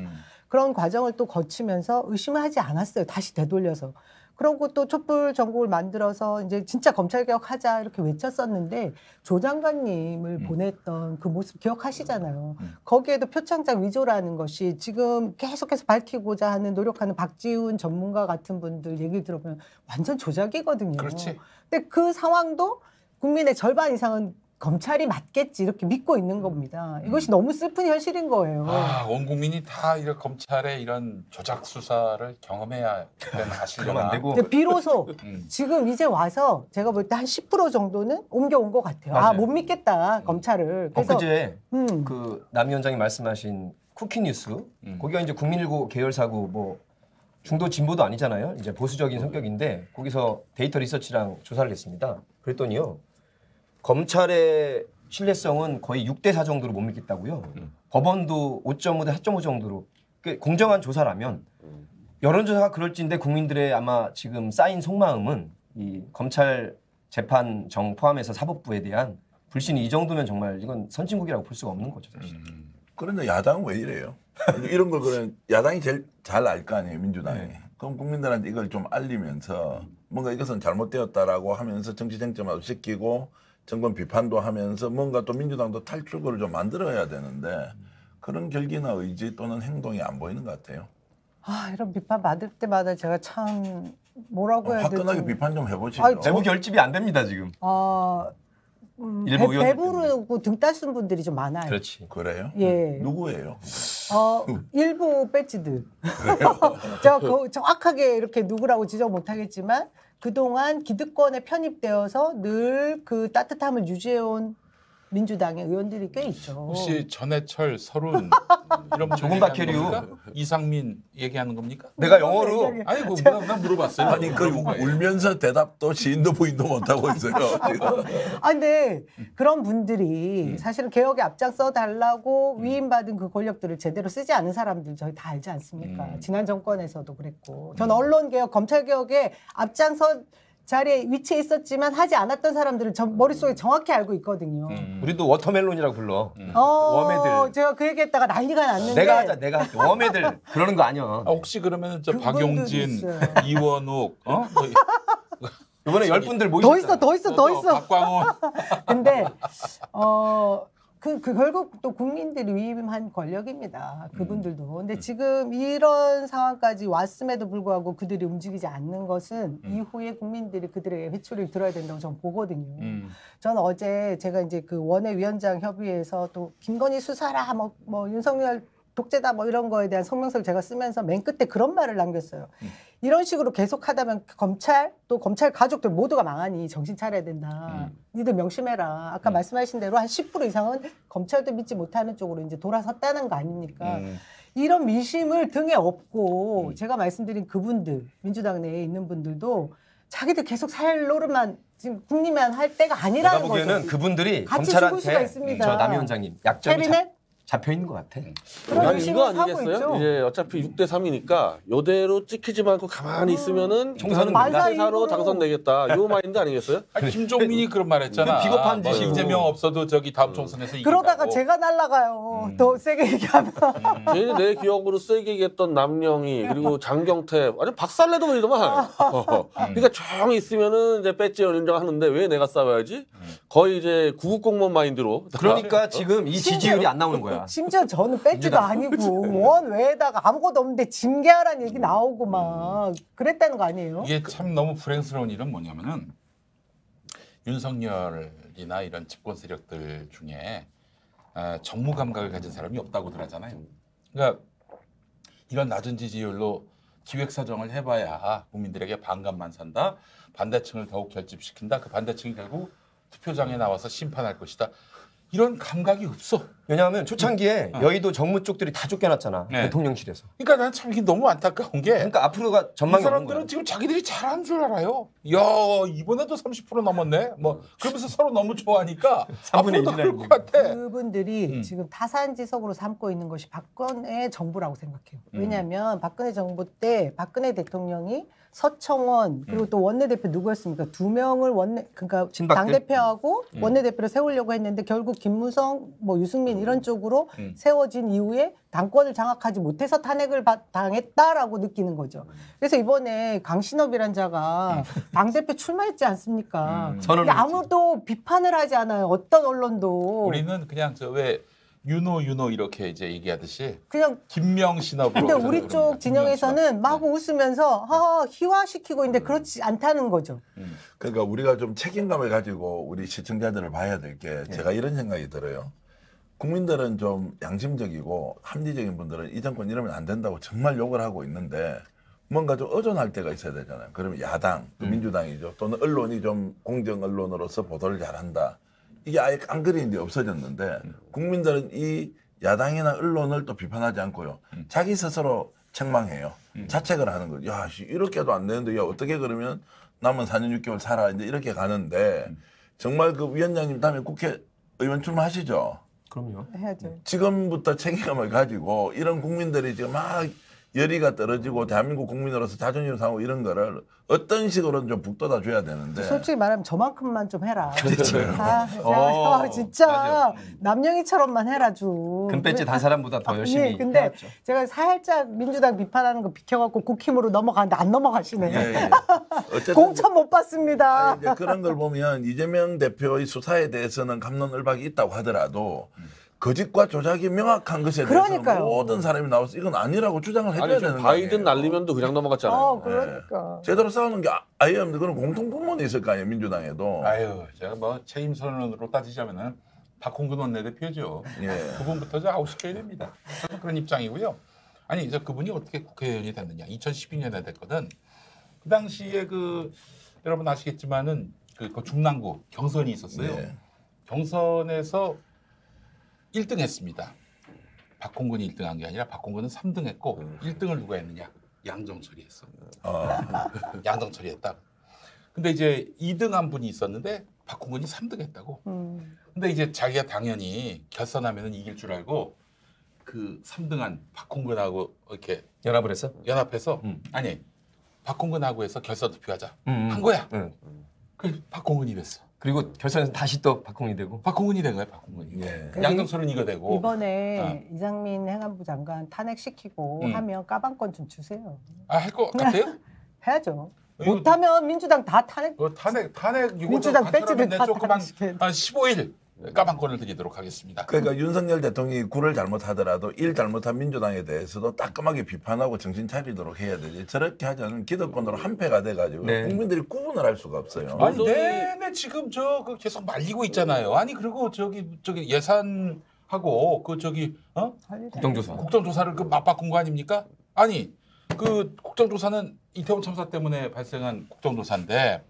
그런 과정을 또 거치면서 의심을 하지 않았어요. 다시 되돌려서. 그러고 또 촛불 전국을 만들어서 이제 진짜 검찰개혁하자 이렇게 외쳤었는데 조 장관님을 보냈던 그 모습 기억하시잖아요. 거기에도 표창장 위조라는 것이 지금 계속해서 밝히고자 하는 노력하는 박지훈 전문가 같은 분들 얘기를 들어보면 완전 조작이거든요. 그렇지. 근데 그 상황도 국민의 절반 이상은 검찰이 맞겠지 이렇게 믿고 있는 겁니다. 이것이 너무 슬픈 현실인 거예요. 온 국민이 다 이런 검찰의 이런 조작 수사를 경험해야 되는 사실이면 안 되고. 비로소 지금 이제 와서 제가 볼 때 한 10% 정도는 옮겨온 것 같아요. 맞아요. 못 믿겠다 검찰을. 그래서 엊그제 그 남 위원장이 말씀하신 쿠키뉴스 거기가 이제 국민일보 계열사고 뭐 중도 진보도 아니잖아요. 이제 보수적인 성격인데 거기서 데이터 리서치랑 조사를 했습니다. 그랬더니요. 검찰의 신뢰성은 거의 6대4 정도로 못 믿겠다고요. 법원도 5.5 대 4.5 정도로. 공정한 조사라면 여론조사가 그럴지인데 국민들의 아마 지금 쌓인 속마음은 이 검찰 재판정 포함해서 사법부에 대한 불신이 이 정도면 정말 이건 선진국이라고 볼 수가 없는 거죠. 사실. 그런데 야당은 왜 이래요? 이런 걸 그런 야당이 제일 잘 알 거 아니에요, 민주당이. 네. 그럼 국민들한테 이걸 좀 알리면서 뭔가 이것은 잘못되었다라고 하면서 정치 쟁점화도 시키고 정권 비판도 하면서 뭔가 또 민주당도 탈출구를 좀 만들어야 되는데 그런 결기나 의지 또는 행동이 안 보이는 것 같아요. 이런 비판 받을 때마다 제가 참 뭐라고 해야 될지. 화끈하게 비판 좀 해보시죠. 내부 결집이 안 됩니다 지금. 일부 의원들 배부르고 등 따순 분들이 좀 많아요. 그렇지. 그래요? 예. 누구예요? 일부 배지들. 정확하게 이렇게 누구라고 지적 못하겠지만 그동안 기득권에 편입되어서 늘 그 따뜻함을 유지해온 민주당의 의원들이 꽤 있죠. 혹시 전해철, 서른 이런 조금 박해류. 이상민 얘기하는 겁니까? 내가 영어로 아니 나 물어봤어요. 아니 그 울면서 대답도 시인도 부인도 못하고 있어요. 지금. 근데 그런 분들이 사실은 개혁에 앞장서 달라고 위임받은 그 권력들을 제대로 쓰지 않은 사람들 저희 다 알지 않습니까? 지난 정권에서도 그랬고 전 언론개혁, 검찰개혁에 앞장서 자리에 위치해 있었지만 하지 않았던 사람들을 저 머릿속에 정확히 알고 있거든요. 우리도 워터멜론이라고 불러. 웜애들. 제가 그 얘기했다가 난리가 났는데 내가 하자. 웜애들 그러는 거 아니야. 혹시 그러면 저 그분들도 박용진, 있어요. 이원욱, 이번에 10분들 모이셨잖아. 더 있어. 박광원. 근데 결국 또 국민들이 위임한 권력입니다. 그분들도. 근데 지금 이런 상황까지 왔음에도 불구하고 그들이 움직이지 않는 것은 이후에 국민들이 그들의 회초리를 들어야 된다고 저는 보거든요. 저는 어제 제가 이제 그 원외위원장 협의회에서 또 김건희 수사라 뭐 윤석열 독재다 뭐 이런 거에 대한 성명서를 제가 쓰면서 맨 끝에 그런 말을 남겼어요. 이런 식으로 계속 하다면 검찰 또 검찰 가족들 모두가 망하니 정신 차려야 된다. 니들 명심해라. 아까 말씀하신 대로 한 10% 이상은 검찰도 믿지 못하는 쪽으로 이제 돌아섰다는 거 아닙니까? 이런 민심을 등에 업고 제가 말씀드린 그분들 민주당 내에 있는 분들도 자기들 계속 살 노릇만 지금 국리만 할 때가 아니라는 내가 보기에는 거죠. 그분들이 같이 죽을 수가 검찰한테 있습니다. 저 남 위원장님 약점이 캐비넷? 잡혀 있는 것 같아. 그런 아니 의심을 이거 하고 아니겠어요? 있죠. 이제 어차피 6대 3이니까 요대로 찍히지만 않고 가만히 있으면은 총선은 대사로 당선되겠다. 요 마인드 아니겠어요? 김종민이 그런 말했잖아. 비겁한 짓이고. 이재명 없어도 저기 다음 총선에서 이긴다고. 그러다가 제가 날아가요. 더 세게 얘기하면. 괜히 내 기억으로 세게 얘기했던 남영희 그리고 장경태 아니 박살내도 버리더만. 그러니까 조용히 있으면은 이제 배지를 인정하는데 왜 내가 싸워야지? 거의 이제 구급 공무원 마인드로. 그러니까 지금 이 지지율이 안 나오는 거야. 심지어 저는 배지도 아니고 원 외에다가 아무것도 없는데 징계하라는 얘기 나오고 막 그랬다는 거 아니에요? 이게 참 너무 불행스러운 일은 뭐냐면은 윤석열이나 이런 집권 세력들 중에 정무 감각을 가진 사람이 없다고들 하잖아요. 그러니까 이런 낮은 지지율로 기획사정을 해봐야 국민들에게 반감만 산다. 반대층을 더욱 결집시킨다. 그 반대층이 결국 투표장에 나와서 심판할 것이다. 이런 감각이 없어. 왜냐하면 초창기에 여의도 정무 쪽들이 다 쫓겨났잖아. 네. 대통령실에서. 그러니까 난 참 이게 너무 안타까운 게 그러니까 앞으로가 이 전망이 없는 사람들은 거야. 지금 자기들이 잘한 줄 알아요. 야 이번에도 30% 넘었네. 뭐 그러면서 서로 너무 좋아하니까 3분의 앞으로도 1이나 그럴 것 같아. 그분들이 지금 타산지석으로 삼고 있는 것이 박근혜 정부라고 생각해요. 왜냐하면 박근혜 정부 때 박근혜 대통령이 서청원 그리고 또 원내대표 누구였습니까? 2명을 그러니까 친박들? 당대표하고 원내대표를 세우려고 했는데 결국 김무성, 뭐 유승민 이런 쪽으로 세워진 이후에 당권을 장악하지 못해서 탄핵을 당했다라고 느끼는 거죠. 그래서 이번에 강신업이란 자가 당대표 출마했지 않습니까? 근데 아무도 비판을 하지 않아요. 어떤 언론도. 우리는 그냥 저 왜 유노 이렇게 이제 얘기하듯이 그냥 김명신업으로. 근데 우리 쪽 진영에서는 막 웃으면서 희화시키고 있는데 그렇지 않다는 거죠. 그러니까 우리가 좀 책임감을 가지고 우리 시청자들을 봐야 될 게 제가 이런 생각이 들어요. 국민들은 좀 양심적이고 합리적인 분들은 이 정권 이러면 안 된다고 정말 욕을 하고 있는데 뭔가 좀 의존할 때가 있어야 되잖아요. 그러면 야당, 또 민주당이죠. 또는 언론이 좀 공정 언론으로서 보도를 잘한다. 이게 아예 깡그리는데 없어졌는데 국민들은 이 야당이나 언론을 또 비판하지 않고요. 자기 스스로 책망해요. 자책을 하는 거죠. 야, 이렇게도 안 되는데 야, 어떻게 그러면 남은 4년 6개월 살아. 이제 이렇게 가는데 정말 그 위원장님 다음에 국회의원 출마하시죠? 그럼요. 해야죠. 지금부터 책임감을 가지고 이런 국민들이 지금 막 열의가 떨어지고 대한민국 국민으로서 자존심 상하고 이런 거를 어떤 식으로든 좀 북돋아 줘야 되는데 솔직히 말하면 저만큼만 좀 해라. 어, 진짜 맞아요. 남영희처럼만 해라 좀. 금배지 단 사람보다 더 열심히 근데 해왔죠. 제가 살짝 민주당 비판하는 거 비켜갖고 국힘으로 넘어가는데 안 넘어가시네. 예. 어쨌든 공천 못 받습니다. 이제 그런 걸 보면 이재명 대표의 수사에 대해서는 갑론을박이 있다고 하더라도 거짓과 조작이 명확한 것에 대해서 그러니까요. 모든 사람이 나와서 이건 아니라고 주장을 해줘야 아니 되는 지금 거예요. 바이든 날리면도 그냥 넘어갔잖아요. 그러니까. 제대로 싸우는 게 아예 없는데 그런 공통분모는 있을 거 아니에요, 민주당에도. 아유, 제가 뭐 책임 선언으로 따지자면은 박홍근 원내대표죠. 예. 그분부터 좀 아웃시켜야 됩니다. 저는 그런 입장이고요. 아니, 이제 그분이 어떻게 국회의원이 됐느냐? 2012년에 됐거든. 그 당시에 그 여러분 아시겠지만은 그 중랑구 경선이 있었어요. 예. 경선에서 1등 했습니다. 박홍근이 1등한 게 아니라 박홍근은 3등 했고 1등을 누가 했느냐? 양정철이 했어. 양정철이 했다. 근데 이제 2등 한 분이 있었는데 박홍근이 3등 했다고. 근데 이제 자기가 당연히 결선하면은 이길 줄 알고 그 3등한 박홍근하고 이렇게 연합을 했어? 연합해서 아니 박홍근하고 해서 결선 투표하자 한 거야. 그 박홍근이 됐어. 그리고 결선에서 다시 또 박홍이 되고. 박홍근이 된 거야, 박홍근이. 예. 양정철은 이거 되고. 이번에 이상민 행안부 장관 탄핵시키고 하면 까방권 좀 주세요. 할 것 같아요? 해야죠. 이거- 못하면 민주당 다 탄핵. 탄핵 이거 민주당 간추려면 배지들 다 조금 탄핵시켜야 돼. 한 15일 까방권을 드리도록 하겠습니다. 그러니까 윤석열 대통령이 굴을 잘못하더라도 일 잘못한 민주당에 대해서도 따끔하게 비판하고 정신 차리도록 해야 되지. 저렇게 하자면 기득권으로 한패가 돼가지고 네. 국민들이 구분을 할 수가 없어요. 아니 내내 지금 그 계속 말리고 있잖아요. 아니 그리고 저기 예산하고 국정조사. 국정조사를 그 맞바꾼 거 아닙니까? 아니 그 국정조사는 이태원 참사 때문에 발생한 국정조사인데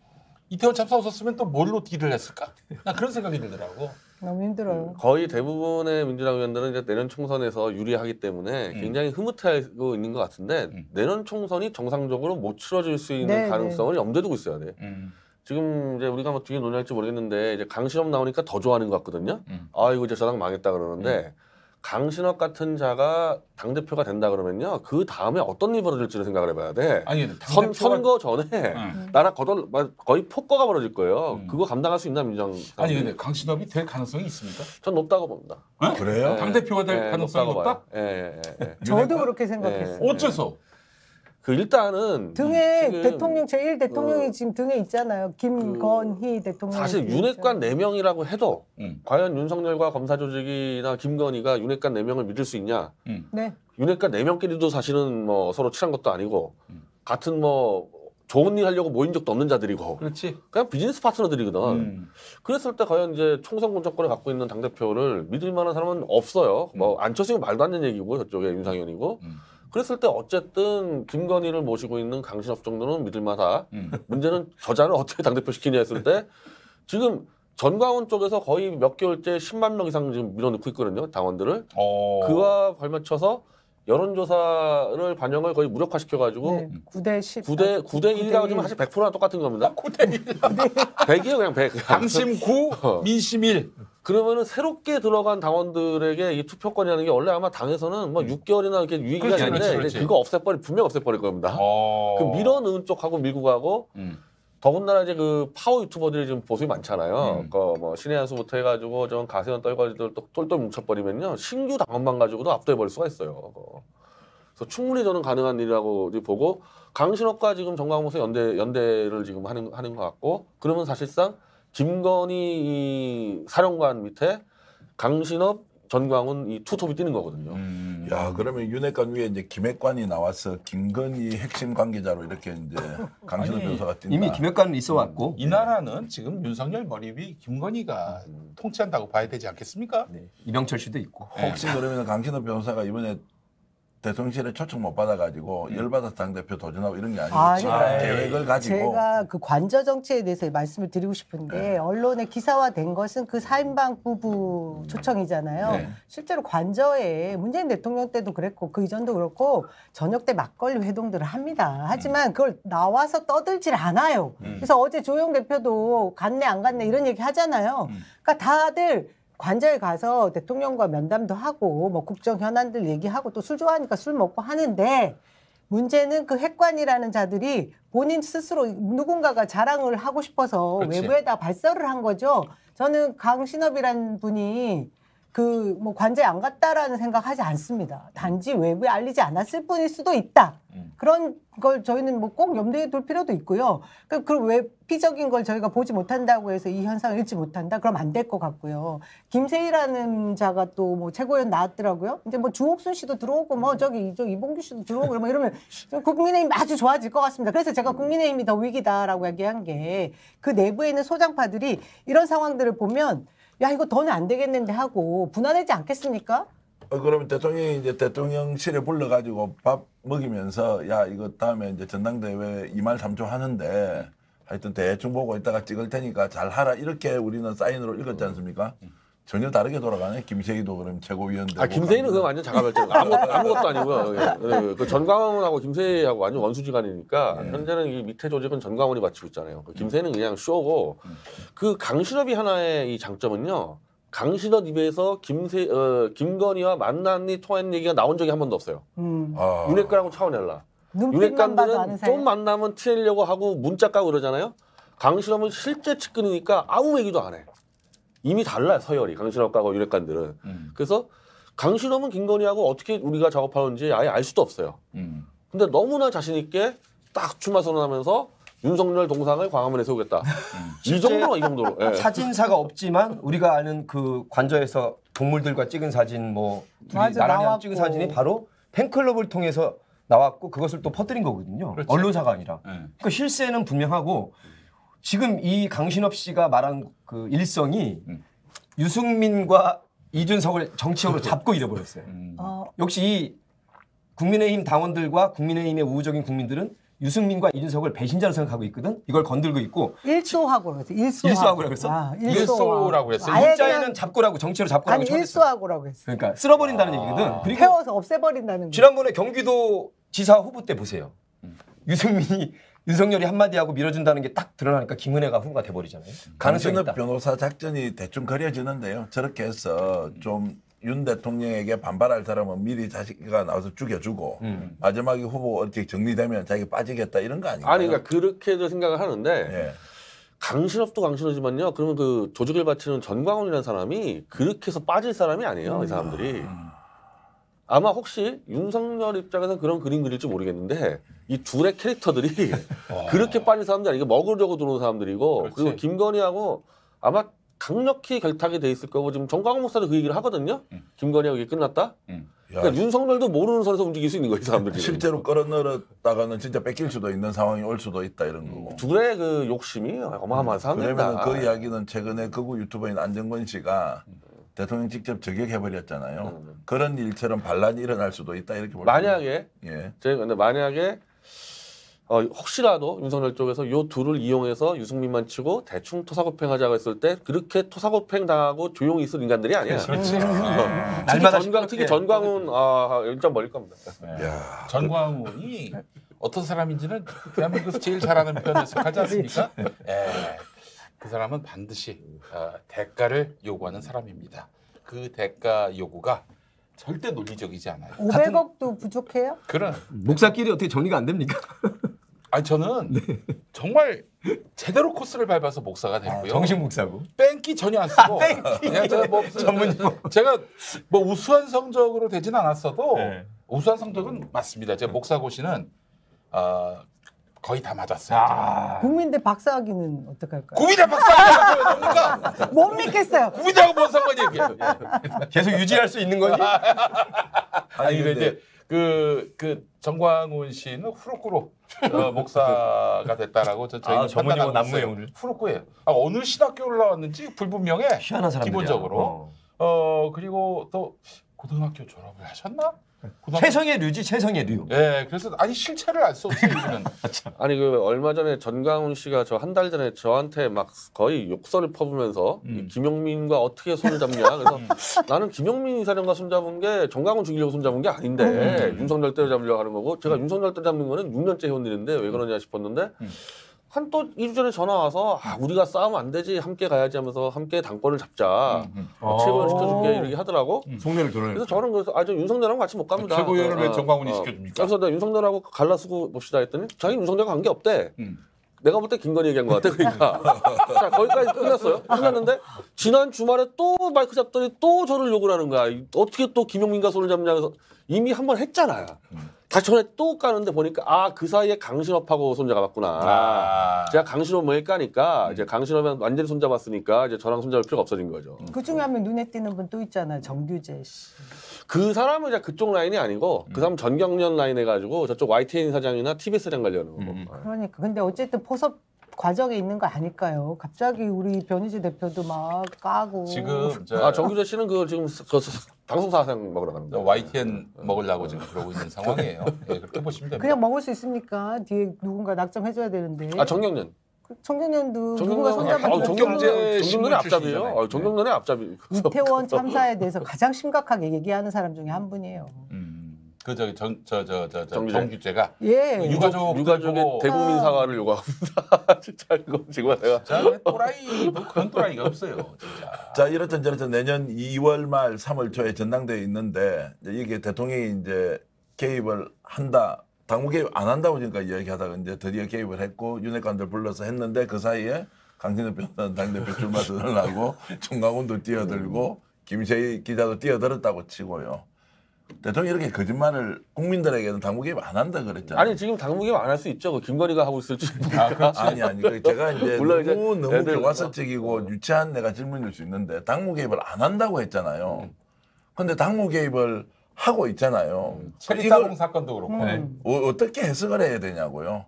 이태원 참사 없었으면 또 뭘로 딜을 했을까? 난 그런 생각이 들더라고. 너무 힘들어요. 거의 대부분의 민주당 의원들은 이제 내년 총선에서 유리하기 때문에 굉장히 흐뭇해하고 있는 것 같은데 내년 총선이 정상적으로 못 치러질 수 있는 네, 가능성을 염두에 두고 있어야 돼. 지금 이제 우리가 뭐 뒤에 논의할지 모르겠는데 이제 강신업 나오니까 더 좋아하는 것 같거든요. 아이고 이제 저당 망했다 그러는데 강신업 같은 자가 당 대표가 된다 그러면요 그 다음에 어떤 일이 벌어질지를 생각을 해봐야 돼. 아니 선거 전에 나라 거의 폭거가 벌어질 거예요. 그거 감당할 수 있나 민주당? 아니 근데 강신업이 될 가능성이 있습니까? 전 높다고 봅니다. 그래요? 당 대표가 될 가능성이 높다고 높다? 봐요. 예. 저도 그렇게 생각했어요. 어째서? 그 일단은 등에 지금 대통령 제1 대통령이 지금 등에 있잖아요. 김건희 대통령. 사실 윤핵관 4명이라고 해도 과연 윤석열과 검사 조직이나 김건희가 윤핵관 4명을 믿을 수 있냐? 네. 윤핵관 4명끼리도 사실은 뭐 서로 친한 것도 아니고 같은 뭐 좋은 일 하려고 모인 적도 없는 자들이고 그렇지. 그냥 비즈니스 파트너들이거든. 그랬을 때 과연 이제 총선 공천권을 갖고 있는 당대표를 믿을 만한 사람은 없어요. 뭐 안철수는 말도 안 되는 얘기고 저쪽에 윤상현이고. 그랬을 때 어쨌든 김건희를 모시고 있는 강신업 정도는 믿을만하다. 문제는 저자를 어떻게 당대표 시키냐 했을 때 지금 전광훈 쪽에서 거의 몇 개월째 10만 명 이상 지금 밀어넣고 있거든요. 당원들을. 그와 발맞춰서 여론조사를 반영을 거의 무력화시켜가지고 네. 9대 10. 9대 1이라고 하면 사실 100%랑 똑같은 겁니다. 9대 1. 100이에요 그냥 100. 당심 9, 민심 1. 그러면은 새롭게 들어간 당원들에게 이 투표권이라는 게 원래 아마 당에서는 뭐 6개월이나 이렇게 유예기가 그렇지, 있는데 그렇지. 그거 분명 없애버릴 겁니다. 그 밀어넣은 쪽하고 밀고 가고 더군다나 이제 그 파워 유튜버들이 지금 보수이 많잖아요. 그 뭐 신의 한 수부터 해가지고 좀 가세현 떨거지들 또 똘똘 뭉쳐버리면요 신규 당원만 가지고도 압도해버릴 수가 있어요. 그래서 충분히 저는 가능한 일이라고 보고 강신업과 지금 정광훈 연대를 지금 하는 것 같고 그러면 사실상 김건희 사령관 밑에 강신업 전광훈 이 투톱이 뛰는 거거든요. 야, 그러면 윤핵관 위에 이제 김핵관이 나와서 김건희 핵심 관계자로 이렇게 이제 강신호 변호사가 뛴다. 이미 김핵관은 있어 왔고 이 나라는 지금 윤석열 머리 위 김건희가 통치한다고 봐야 되지 않겠습니까? 네. 이병철 씨도 있고. 혹시 그러면 강신호 변호사가 이번에 대통령실에 초청 못 받아가지고 열받아서 당대표 도전하고 이런 게 아니고 계획을 가지고 제가 그 관저 정치에 대해서 말씀을 드리고 싶은데 언론에 기사화된 것은 그 4인방 부부 초청이잖아요. 실제로 관저에 문재인 대통령 때도 그랬고 그 이전도 그렇고 저녁 때 막걸리 회동들을 합니다. 하지만 그걸 나와서 떠들질 않아요. 그래서 어제 조영 대표도 갔네 안 갔네 이런 얘기 하잖아요. 그러니까 다들 관저에 가서 대통령과 면담도 하고 뭐 국정 현안들 얘기하고 또 술 좋아하니까 술 먹고 하는데 문제는 그 핵관이라는 자들이 본인 스스로 누군가가 자랑을 하고 싶어서 그렇지. 외부에다 발설을 한 거죠. 저는 강신업이라는 분이 그 뭐 관저에 안 갔다라는 생각하지 않습니다. 단지 외부에 알리지 않았을 뿐일 수도 있다. 그런 걸 저희는 뭐 꼭 염두에 둘 필요도 있고요. 그 외피적인 걸 저희가 보지 못한다고 해서 이 현상을 읽지 못한다. 그럼 안 될 것 같고요. 김세희라는 자가 또 뭐 최고위원 나왔더라고요. 이제 뭐 주옥순 씨도 들어오고 뭐 저기 이봉규 씨도 들어오고 이러면 국민의힘 아주 좋아질 것 같습니다. 그래서 제가 국민의힘이 더 위기다라고 얘기한 게 그 내부에 있는 소장파들이 이런 상황들을 보면 야 이거 더는 안 되겠는데 하고 분화되지 않겠습니까? 그러면 대통령이 이제 대통령실에 불러가지고 밥 먹이면서 야 이거 다음에 이제 전당대회 2말 3초 하는데 하여튼 대충 보고 있다가 찍을 테니까 잘 하라 이렇게 우리는 사인으로 읽었지 않습니까? 전혀 다르게 돌아가네. 김세희도 그럼 최고위원 되고. 김세희는 그건 완전 자가별적. 아무것도 아니고요. 그 전광훈하고 김세희하고 완전 원수지간이니까 현재는 이 밑에 조직은 전광훈이 맡치고 있잖아요. 그 김세희는 그냥 쇼고 그 강신업이 하나의 이 장점은요. 강신업 입에서 김건희와 만났니 통화했니 얘기가 나온 적이 한 번도 없어요. 윤핵관하고 차원이 달라. 윤핵관들은 좀 만나면 티내려고 하고 문자 까고 그러잖아요. 강신업은 실제 측근이니까 아무 얘기도 안 해. 이미 달라요, 서열이. 강신업하고 윤핵관들은. 그래서 강신업은 김건희하고 어떻게 우리가 작업하는지 아예 알 수도 없어요. 근데 너무나 자신 있게 딱 출마 선언하면서 윤석열 동상을 광화문에 세우겠다. 이 정도로. 예. 사진사가 없지만 우리가 아는 그 관저에서 동물들과 찍은 사진 뭐 둘이 나란히 찍은 사진이 바로 팬클럽을 통해서 나왔고 그것을 또 퍼뜨린 거거든요. 그렇지. 언론사가 아니라. 그러니까 실세는 분명하고 지금 이 강신업 씨가 말한 그 일성이 유승민과 이준석을 정치적으로 잡고 잃어버렸어요. 역시 이 국민의힘 당원들과 국민의힘의 우호적인 국민들은 유승민과 이준석을 배신자로 생각하고 있거든. 이걸 건들고 있고. 일소하고 그랬어요. 일소하고라고 그랬어? 일소라고 그랬어요. 문자에는 잡고라고 정치로 잡고라고. 아니 일소하고라고 했어요. 그러니까 쓸어버린다는 얘기거든. 그리고 태워서 없애버린다는 거. 지난번에 경기도 지사 후보 때 보세요. 유승민이 윤석열이 한마디 하고 밀어준다는 게 딱 드러나니까 김은혜가 후보가 돼버리잖아요. 강신업 변호사 작전이 대충 그려지는데요. 저렇게 해서 좀 윤 대통령에게 반발할 사람은 미리 자기가 나와서 죽여주고 마지막에 후보 어떻게 정리되면 자기 빠지겠다 이런 거 아닌가요? 아니 그러니까 그렇게도 생각을 하는데 강신업도 강신업지만요. 그러면 그 조직을 바치는 전광훈이라는 사람이 그렇게 해서 빠질 사람이 아니에요. 이 사람들이. 아마 혹시 윤석열 입장에서는 그런 그림 그릴지 모르겠는데 이 둘의 캐릭터들이 그렇게 빠진 사람들이 아니고 먹으려고 들어온 사람들이고 그렇지. 그리고 김건희하고 아마 강력히 결탁이 돼 있을 거고 지금 정광훈 목사도 그 얘기를 하거든요. 김건희하고 이게 끝났다. 그러니까 윤석열도 모르는 선에서 움직일 수 있는 거예요. 이 사람들이. 실제로 끌어넣었다가는 진짜 뺏길 수도 있는 상황이 올 수도 있다 이런 거고. 둘의 그 욕심이 어마어마한 사람들이다. 그러면 그 이야기는 최근에 극우 유튜버인 안정권 씨가 대통령 직접 저격해버렸잖아요. 그런 일처럼 반란이 일어날 수도 있다 이렇게 볼 만약에 예. 근데 만약에 혹시라도 윤석열 쪽에서 요 둘을 이용해서 유승민만 치고 대충 토사구팽하자고 했을 때 그렇게 토사구팽 당하고 조용히 있을 인간들이 아니야. 그렇지. 특히 전광훈 일점 멀릴 겁니다. 야, 전광훈이 어떤 사람인지는 대한민국에서 제일 잘하는 표현을 하지 않습니까? 그 사람은 반드시 대가를 요구하는 사람입니다. 그 대가 요구가 절대 논리적이지 않아요. 500억도 부족해요? 그런 목사끼리 어떻게 정리가 안 됩니까? 아니 저는 정말 제대로 코스를 밟아서 목사가 됐고요. 정식 목사고. 뺑기 전혀 안 쓰고 그냥 제가 뭐 제가 뭐 우수한 성적으로 되진 않았어도 우수한 성적은 맞습니다. 제 목사 고시는 거의 다 맞았어요. 국민대 박사학위는 어떡할까요? 국민대 박사학위가 뭡니까? 못 믿겠어요. 국민대하고 뭔 상관이야 이게? 계속 유지할 수 있는 거지? 아니 근데 이제 그 정광훈 씨는 후루꾸로 목사가 됐다라고 저희 전문용어 난무해 오늘. 후루꾸예요. 어느 신학교를 나왔는지 불분명해. 희한한 사람들이야. 기본적으로. 그리고 또 고등학교 졸업을 하셨나? 최성의 류지 최성의 류. 네, 그래서 아니 실체를 알 수 없어요. 이분은. 아니 그 얼마 전에 전광훈 씨가 저 한 달 전에 저한테 막 거의 욕설을 퍼부면서 이 김용민과 어떻게 손을 잡냐. 그래서 나는 김용민 이사장과 손잡은 게 정광훈 죽이려고 손잡은 게 아닌데 윤석열 때려잡으려고 하는 거고 제가 윤석열 때려잡는 거는 6년째 해온 일인데 왜 그러냐 싶었는데 한 또 2주 전에 전화 와서 우리가 싸우면 안 되지 함께 가야지 하면서 함께 당권을 잡자 최고위원 시켜줄게 이렇게 하더라고. 송년을 결혼해. 그래서 저는 그래서 저 윤석열하고 같이 못 갑니다. 최고위원을 왜 정광훈이 시켜줍니까? 그래서 내가 윤석열하고 갈라쓰고 봅시다 했더니 자기 윤석열과 관계 없대. 내가 볼 때 김건희 얘기한 것 같아. 그러니까 자 거기까지 끝났어요. 끝났는데 지난 주말에 또 마이크 잡더니 또 저를 욕을 하는 거야. 어떻게 또 김용민과 손을 잡냐 해서 이미 한 번 했잖아요. 다시 전에 또 까는데 보니까 그 사이에 강신업하고 손잡았구나. 제가 강신업 뭐 까니까 이제 강신업이랑 완전히 손잡았으니까 이제 저랑 손잡을 필요가 없어진 거죠. 그 중에 한 명 눈에 띄는 분 또 있잖아요. 정규재 씨. 그 사람은 이제 그쪽 라인이 아니고 그 사람 전경련 라인 해가지고 저쪽 YTN 사장이나 TBS 사장 관련하는 거고. 그러니까 근데 어쨌든 포섭 과정에 있는 거 아닐까요? 갑자기 우리 변희재 대표도 막 까고. 지금 정규재 씨는 그 지금 방송사상 먹으러 가는 거예요. YTN 먹으려고 지금 그러고 있는 상황이에요. 네, 그렇게 보시면 됩니다. 그냥 먹을 수 있습니까? 뒤에 누군가 낙점해줘야 되는데. 정경련. 정경련도 누군가 손잡아줘야 정경련의 앞잡이에요. 정경련의 앞잡이. 이태원 참사에 대해서 가장 심각하게 얘기하는 사람 중에 한 분이에요. 그 저기 정규재가 유가족의 대국민 사과를 요구합니다. 진짜 이거 지금 내가 또라이 뭐 그런 또라이가 없어요. 진짜. 자 이렇든 저렇든 내년 2월 말 3월 초에 전당대회 있는데 이게 대통령이 이제 개입을 한다. 당무 개입 안 한다고 지금까지 이야기하다가 이제 드디어 개입을 했고 윤핵관들 불러서 했는데 그 사이에 강진호 변호사는 당대표 출마 선언을 하고 정광훈도 뛰어들고 김세희 기자도 뛰어들었다고 치고요. 대통령이 이렇게 거짓말을 국민들에게는 당무 개입 안 한다 그랬잖아요. 아니 지금 당무 개입 안 할 수 있죠. 김건희가 하고 있을지. 아니 제가 이제 너무 교과서적이고 유치한 내가 질문일 수 있는데 당무 개입을 안 한다고 했잖아요. 근데 당무 개입을 하고 있잖아요. 체리따봉 사건도 그렇고. 어떻게 해석을 해야 되냐고요.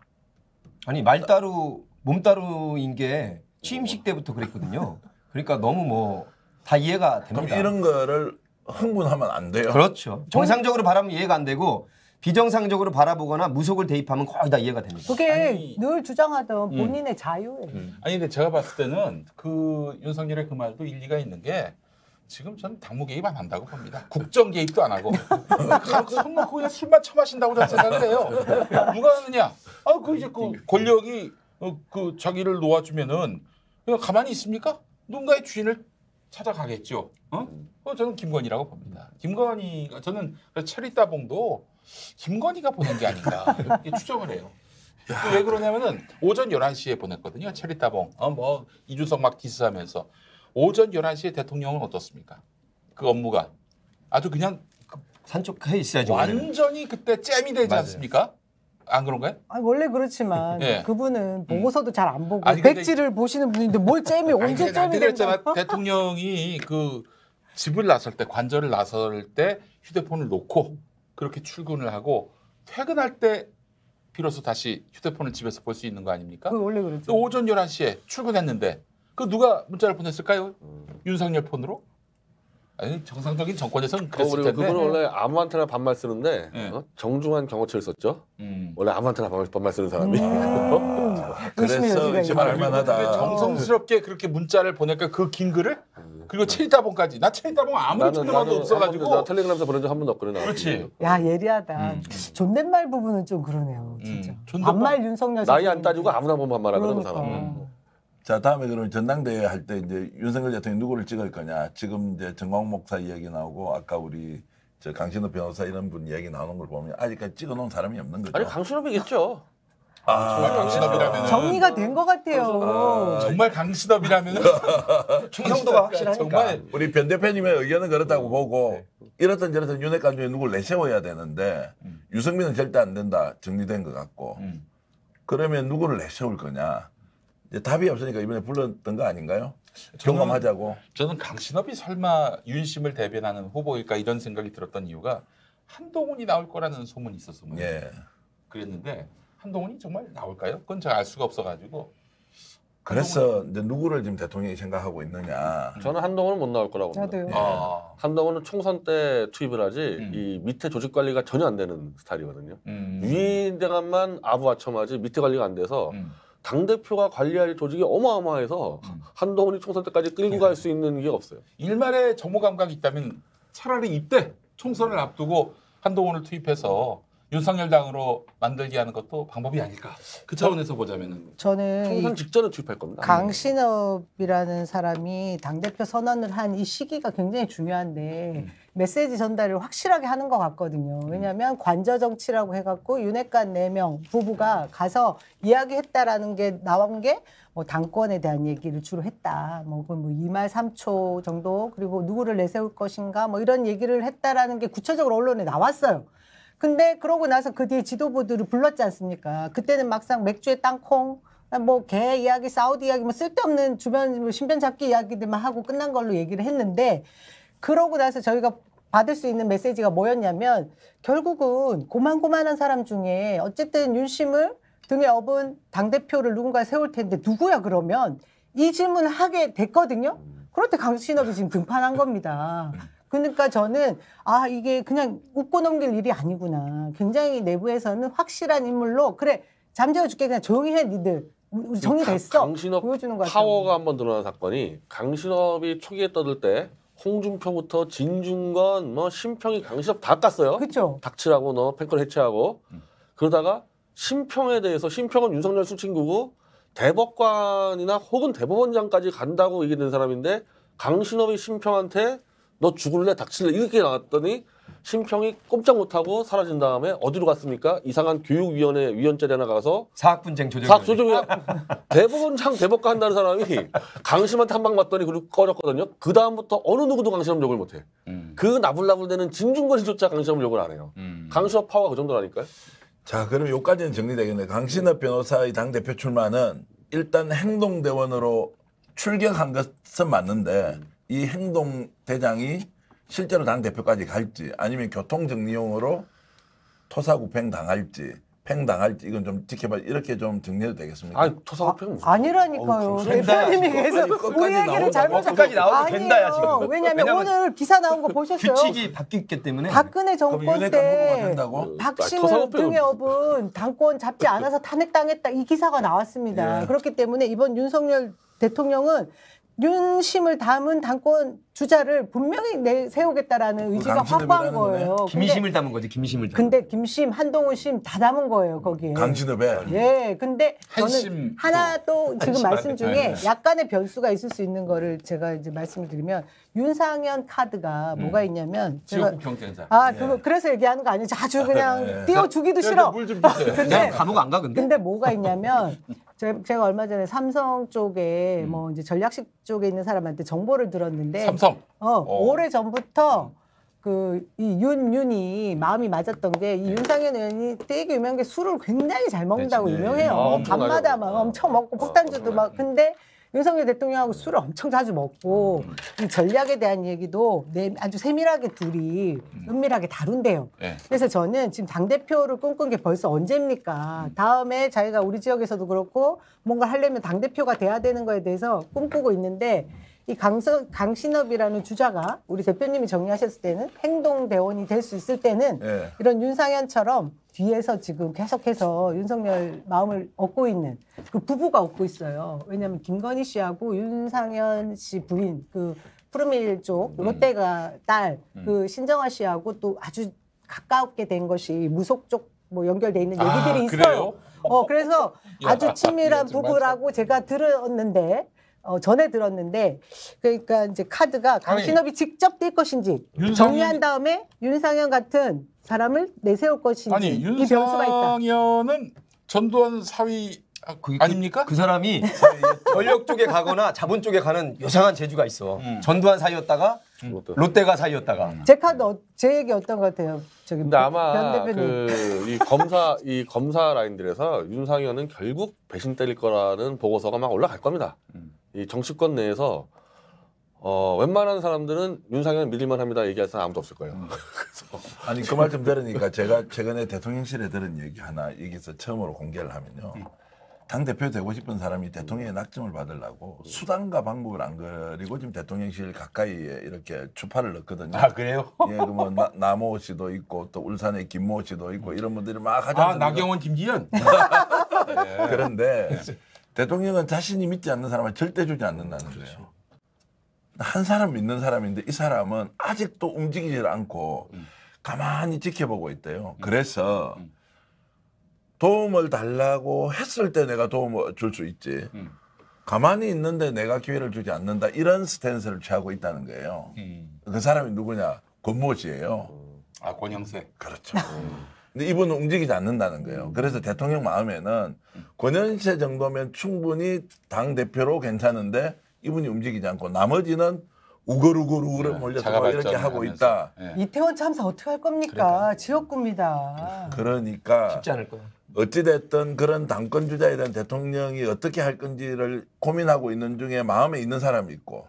아니 말따루 몸따루인 게 취임식 때부터 그랬거든요. 그러니까 너무 뭐 다 이해가 됩니다. 그럼 이런 거를 흥분하면 안 돼요. 그렇죠. 정상적으로 바라면 이해가 안 되고 비정상적으로 바라보거나 무속을 대입하면 거의 다 이해가 됩니다. 그게 늘 주장하던 본인의 자유예요. 아니 근데 제가 봤을 때는 그 윤석열의 그 말도 일리가 있는 게 지금 저는 당무 개입 안 한다고 봅니다. 국정 개입도 안 하고 손 놓고 그냥 술만 처마신다고 저는 생각을 해요. 누가 하느냐? 그 이제 그 권력이 그 자기를 놓아주면은 그냥 가만히 있습니까? 누군가의 주인을 찾아가겠죠. 저는 김건희라고 봅니다. 김건희가 저는 체리따봉도 김건희가 보낸 게 아닌가 이렇게 추정을 해요. 왜 그러냐면은 오전 11시에 보냈거든요. 체리따봉. 뭐 이준석 막 디스하면서 오전 11시에 대통령은 어떻습니까? 그 업무가 아주 그냥 산쪽해 있어야죠. 완전히 그때 잼이 되지 않습니까? 안 그런가요? 아니, 원래 그렇지만 네. 그분은 보고서도 잘 안 보고 아니, 근데- 백지를 보시는 분인데 뭘 잼이 언제 잼이 그랬잖아. 된다. 대통령이 그 집을 나설 때 관저를 나설 때 휴대폰을 놓고 그렇게 출근을 하고 퇴근할 때 비로소 다시 휴대폰을 집에서 볼 수 있는 거 아닙니까? 그 원래 그렇죠. 또 오전 11시에 출근했는데 그 누가 문자를 보냈을까요? 윤석열 폰으로? 아니 정상적인 정권에서는 그랬을 그리고 텐데. 그분은 원래 아무한테나 반말 쓰는데 네. 정중한 경호처를 썼죠. 원래 아무한테나 반말 쓰는 사람이. 그래서 이제 말만하다. 정성스럽게 그렇게 문자를 보내니까 그 긴 글을 그리고 체리따봉까지. 나 체리따봉 아무리 찾아봐도 없어가지고. 나 텔레그램에서 보낸 적 한 번도 없거든. 그렇지. 야 예리하다. 존댓말 부분은 좀 그러네요. 진짜. 존댓말- 반말 윤석열 나이 안 따지고 아무나 보면 반말하거든 그 그러니까. 사람은. 자 다음에 그러면 전당대회 할 때 이제 윤석열 대통령이 누구를 찍을 거냐. 지금 이제 정광훈 목사 이야기 나오고 아까 우리 저 강신호 변호사 이런 분 이야기 나오는 걸 보면 아직까지 찍어놓은 사람이 없는 거죠. 아니 강신업이겠죠. 정말 강신업이라면 정리가 된 것 같아요. 정말 강신업이라면 충성도가 확실하니까. 정말 우리 변 대표님의 의견은 그렇다고 보고 이렇든 저렇든 윤핵관 중에 누굴 내세워야 되는데 유승민은 절대 안 된다 정리된 것 같고 그러면 누구를 내세울 거냐? 이제 답이 없으니까 이번에 불렀던 거 아닌가요? 경험하자고. 저는 강신업이 설마 윤심을 대변하는 후보일까 이런 생각이 들었던 이유가 한동훈이 나올 거라는 소문이 있었어요. 예. 그랬는데 한동훈이 정말 나올까요? 그건 제가 알 수가 없어가지고. 그래서 이제 누구를 지금 대통령이 생각하고 있느냐. 저는 한동훈은 못 나올 거라고 봅니다. 저도요. 한동훈은 총선 때 투입을 하지 이 밑에 조직 관리가 전혀 안 되는 스타일이거든요. 위대감만 아부아첨하지 밑에 관리가 안 돼서 당대표가 관리할 조직이 어마어마해서 한동훈이 총선 때까지 끌고 갈 수 있는 게 없어요. 일말의 정무 감각이 있다면 차라리 이때 총선을 앞두고 한동훈을 투입해서 윤석열 당으로 만들게 하는 것도 방법이 아닐까. 그 차원에서 보자면은 저는 총선 직전에 투입할 겁니다. 강신업이라는 사람이 당대표 선언을 한 이 시기가 굉장히 중요한데 메시지 전달을 확실하게 하는 것 같거든요. 왜냐하면 관저 정치라고 해갖고 윤핵관 4명 부부가 가서 이야기했다라는 게 나온 게 뭐 당권에 대한 얘기를 주로 했다. 뭐 2말 3초 정도 그리고 누구를 내세울 것인가 뭐 이런 얘기를 했다라는 게 구체적으로 언론에 나왔어요. 근데 그러고 나서 그 뒤에 지도부들을 불렀지 않습니까? 그때는 막상 맥주에 땅콩, 뭐 개 이야기, 사우디 이야기, 뭐 쓸데없는 주변 뭐 신변 잡기 이야기들만 하고 끝난 걸로 얘기를 했는데 그러고 나서 저희가 받을 수 있는 메시지가 뭐였냐면 결국은 고만고만한 사람 중에 어쨌든 윤심을 등에 업은 당대표를 누군가 세울 텐데 누구야 그러면 이 질문을 하게 됐거든요. 그럴 때 강신업이 지금 등판한 겁니다. 그러니까 저는 이게 그냥 웃고 넘길 일이 아니구나. 굉장히 내부에서는 확실한 인물로 그래 잠재워 줄게 그냥 조용히 해 니들. 우리 정리됐어. 강신업 보여주는 것 파워가 한번 드러난 사건이 강신업이 초기에 떠들 때 홍준표부터 진중권 뭐 심평이 강신업 다 깠어요. 그렇죠. 닥치라고 너 팬클 해체하고 그러다가 심평에 대해서 심평은 윤석열 수친구고 대법관이나 혹은 대법원장까지 간다고 얘기된 사람인데 강신업이 심평한테 너 죽을래 닥칠래 이렇게 나왔더니 심평이 꼼짝 못하고 사라진 다음에 어디로 갔습니까? 이상한 교육위원회 위원자리 하나 가서 사학분쟁 조정. 대법원장 대법관 한다는 사람이 강심한테 한 방 맞더니 그리고 꺼졌거든요. 그 다음부터 어느 누구도 강신업 욕을 못해. 그 나불나불대는 진중권이조차 강신업 욕을 안 해요. 강신업 파워가 그 정도라니까요. 자, 그럼 여기까지는 정리되겠네요. 강신업 변호사의 당대표 출마는 일단 행동대원으로 출격한 것은 맞는데 이 행동대장이 실제로 당대표까지 갈지 아니면 교통정리용으로 토사구팽 당할지 팽당할지 이건 좀 지켜봐 이렇게 좀 정리해도 되겠습니까? 토사구팽은 무슨 아니라니까요. 대표님이 계속 우리 얘기를 잘못 끝까지 나오면 된다야 지금. 왜냐면 오늘 기사 나온 거 보셨어요? 규칙이 바뀌기 때문에. 박근혜 정권 때 박심을 등에 업은 당권 잡지 않아서 탄핵당했다 이 기사가 나왔습니다. 그렇기 때문에 이번 윤석열 대통령은 윤심을 담은 당권 주자를 분명히 내세우겠다라는 의지가 확고한 거예요. 김심을 담은 거지, 김심을 담은. 근데 김심, 한동훈 심 다 담은 거예요, 거기에. 강신업에. 예, 근데 저는 하나 또 지금 말씀 중에 약간의 변수가 있을 수 있는 거를 제가 이제 말씀을 드리면 윤상현 카드가 뭐가 있냐면 지역구 경쟁자. 그래서 얘기하는 거 아니에요. 아주 그냥 띄워주기도 싫어. 물좀 주세요. 근데 감옥 안 가 근데 뭐가 있냐면 제가 얼마 전에 삼성 쪽에 뭐 이제 전략식 쪽에 있는 사람한테 정보를 들었는데 삼성. 오래 전부터 이 윤이 마음이 맞았던 게 이 윤상현 의원이 되게 유명한 게 술을 굉장히 잘 먹는다고 유명해요. 밤마다 막 엄청 먹고 폭탄주도 막 근데 윤석열 대통령하고 술을 엄청 자주 먹고 이 전략에 대한 얘기도 아주 세밀하게 둘이 은밀하게 다룬대요. 그래서 저는 지금 당대표를 꿈꾼 게 벌써 언제입니까? 다음에 자기가 우리 지역에서도 그렇고 뭔가 하려면 당대표가 돼야 되는 거에 대해서 꿈꾸고 있는데 이 강신업이라는 주자가 우리 대표님이 정리하셨을 때는 행동대원이 될 수 있을 때는 이런 윤상현처럼 뒤에서 지금 계속해서 윤석열 마음을 얻고 있는 그 부부가 얻고 있어요. 왜냐하면 김건희 씨하고 윤상현 씨 부인 푸르밀 쪽 롯데가 딸 신정아 씨하고 또 아주 가깝게 된 것이 무속 쪽 뭐 연결돼 있는 얘기들이 있어요. 그래서 아주 친밀한 부부라고 제가 들었는데 전에 들었는데 그러니까 이제 카드가 강신업이 직접 뛸 것인지 정리한 다음에 윤상현 같은 사람을 내세울 것인지 이 변수가 있다. 윤상현은 전두환 사위 아닙니까? 그 사람이 권력 쪽에 가거나 자본 쪽에 가는 요상한 재주가 있어. 전두환 사이였다가 롯데가 사이였다가. 제 카드 제 얘기 어떤 것 같아요? 저기 근데 변 아마 대표님. 이 검사 라인들에서 윤상현은 결국 배신 때릴 거라는 보고서가 막 올라갈 겁니다. 이 정치권 내에서 웬만한 사람들은 윤상현 믿을만 합니다 얘기할 사람 아무도 없을 거예요. 아니 그 말 좀 들으니까 제가 최근에 대통령실에 들은 얘기 하나 여기서 처음으로 공개를 하면요. 당 대표 되고 싶은 사람이 대통령의 낙점을 받으려고 수단과 방법을 안 그리고 지금 대통령실 가까이에 이렇게 주파를 넣거든요. 아 그래요? 예, 그 뭐 남호 씨도 있고 또 울산의 김모 씨도 있고 이런 분들이 막 하지 아 않습니까? 나경원, 김기현. 그런데 대통령은 자신이 믿지 않는 사람을 절대 주지 않는다는 거예요. 한 사람 믿는 사람인데 이 사람은 아직도 움직이질 않고 가만히 지켜보고 있대요. 그래서 도움을 달라고 했을 때 내가 도움을 줄 수 있지. 가만히 있는데 내가 기회를 주지 않는다. 이런 스탠스를 취하고 있다는 거예요. 그 사람이 누구냐? 권모 씨예요. 아 권영세. 그렇죠. 근데 이분은 움직이지 않는다는 거예요. 그래서 대통령 마음에는 권영세 정도면 충분히 당 대표로 괜찮은데 이분이 움직이지 않고 나머지는 우글우글 몰려서 이렇게 하고 있다. 이태원 참사 어떻게 할 겁니까? 지역구입니다. 그러니까 쉽지 않을 거야. 어찌됐든 그런 당권 주자에 대한 대통령이 어떻게 할 건지를 고민하고 있는 중에 마음에 있는 사람이 있고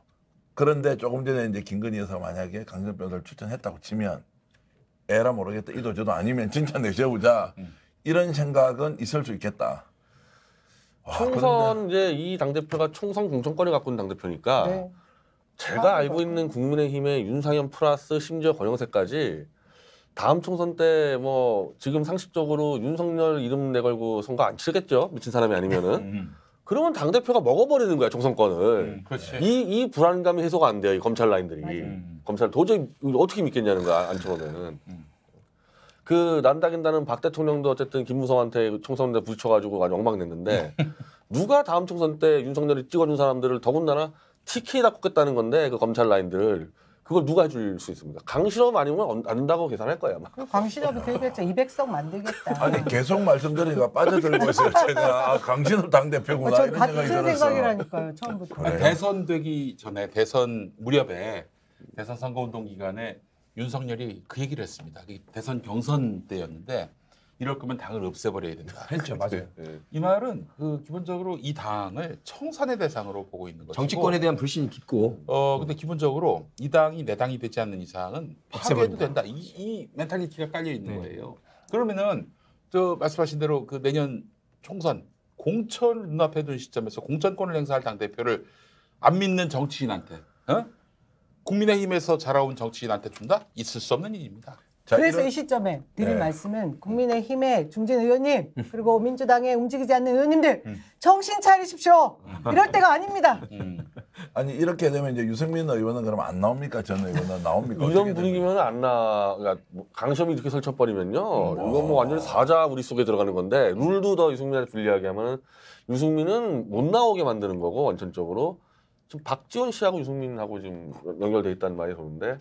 그런데 조금 전에 이제 김건희 여사 만약에 강성 변호사를 추천했다고 치면 에라 모르겠다 이도 저도 아니면 진짜 내세우자 이런 생각은 있을 수 있겠다. 총선 이제 이 당대표가 총선 공천권을 갖고 있는 당대표니까 네. 제가 알고 있는 국민의힘의 윤상현 플러스 심지어 권영세까지 다음 총선 때 뭐 지금 상식적으로 윤석열 이름 내걸고 선거 안 치르겠죠 미친 사람이 아니면은 그러면 당 대표가 먹어버리는 거야 총선권을. 그렇지. 이 불안감이 해소가 안 돼요 이 검찰 라인들이. 검찰 도저히 어떻게 믿겠냐는 거야 안 쳐보면은. 그 난다긴다는 박 대통령도 어쨌든 김무성한테 총선 때 부딪혀가지고 아주 엉망냈는데 누가 다음 총선 때 윤석열이 찍어준 사람들을 더군다나 TK에다 꽂겠다는 건데 그 검찰 라인들을. 그걸 누가 해줄 수 있습니까? 강실업 아니면 안 된다고 계산할 거야. 아마. 강신업이 되겠죠. 200석 만들겠다. 아니 계속 말씀드리니까 빠져들고 있어요. 제가 강신업 당대표구나 저 이런 생각이 같은 들었어. 생각이라니까요. 처음부터. 그래요? 대선 되기 전에 대선 무렵에 대선 선거운동 기간에 윤석열이 그 얘기를 했습니다. 대선 경선 때였는데 이럴 거면 당을 없애버려야 된다. 했죠, 맞아요. 이 말은 기본적으로 이 당을 청산의 대상으로 보고 있는 거죠. 정치권에 대한 불신이 깊고. 근데 기본적으로 이 당이 내 당이 되지 않는 이상은 파괴해도 된다. 이 멘탈리티가 깔려 있는 거예요. 그러면은 저 말씀하신 대로 그 내년 총선 공천을 눈앞에 둔 시점에서 공천권을 행사할 당 대표를 안 믿는 정치인한테, 국민의힘에서 자라온 정치인한테 준다? 있을 수 없는 일입니다. 자, 그래서 이런- 이 시점에 드릴 네. 말씀은 국민의힘의 중진 의원님 그리고 민주당의 움직이지 않는 의원님들 정신 차리십시오. 이럴 때가 아닙니다. 아니 이렇게 되면 이제 유승민 의원은 그럼 안 나옵니까? 전 의원은 나옵니까? 이런 어떻게 분위기면 안 나. 그러니까 강시험이 이렇게 설쳐버리면요. 이건 뭐 완전히 사자 우리 속에 들어가는 건데 룰도 더 유승민한테 불리하게 하면은 유승민은 못 나오게 만드는 거고 원천적으로 지금 박지원 씨하고 유승민하고 지금 연결돼 있다는 말이 도는데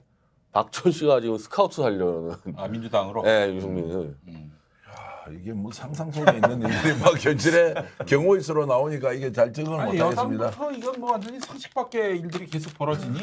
박지원 씨가 지금 스카우트 하려는 민주당으로. 유승민을. 이게 뭐 상상 속에 있는 일들이 막 현실에 경우일수록 나오니까 이게 잘 적응을 못하겠습니다. 여당부터 이건 뭐 완전히 상식 밖의 일들이 계속 벌어지니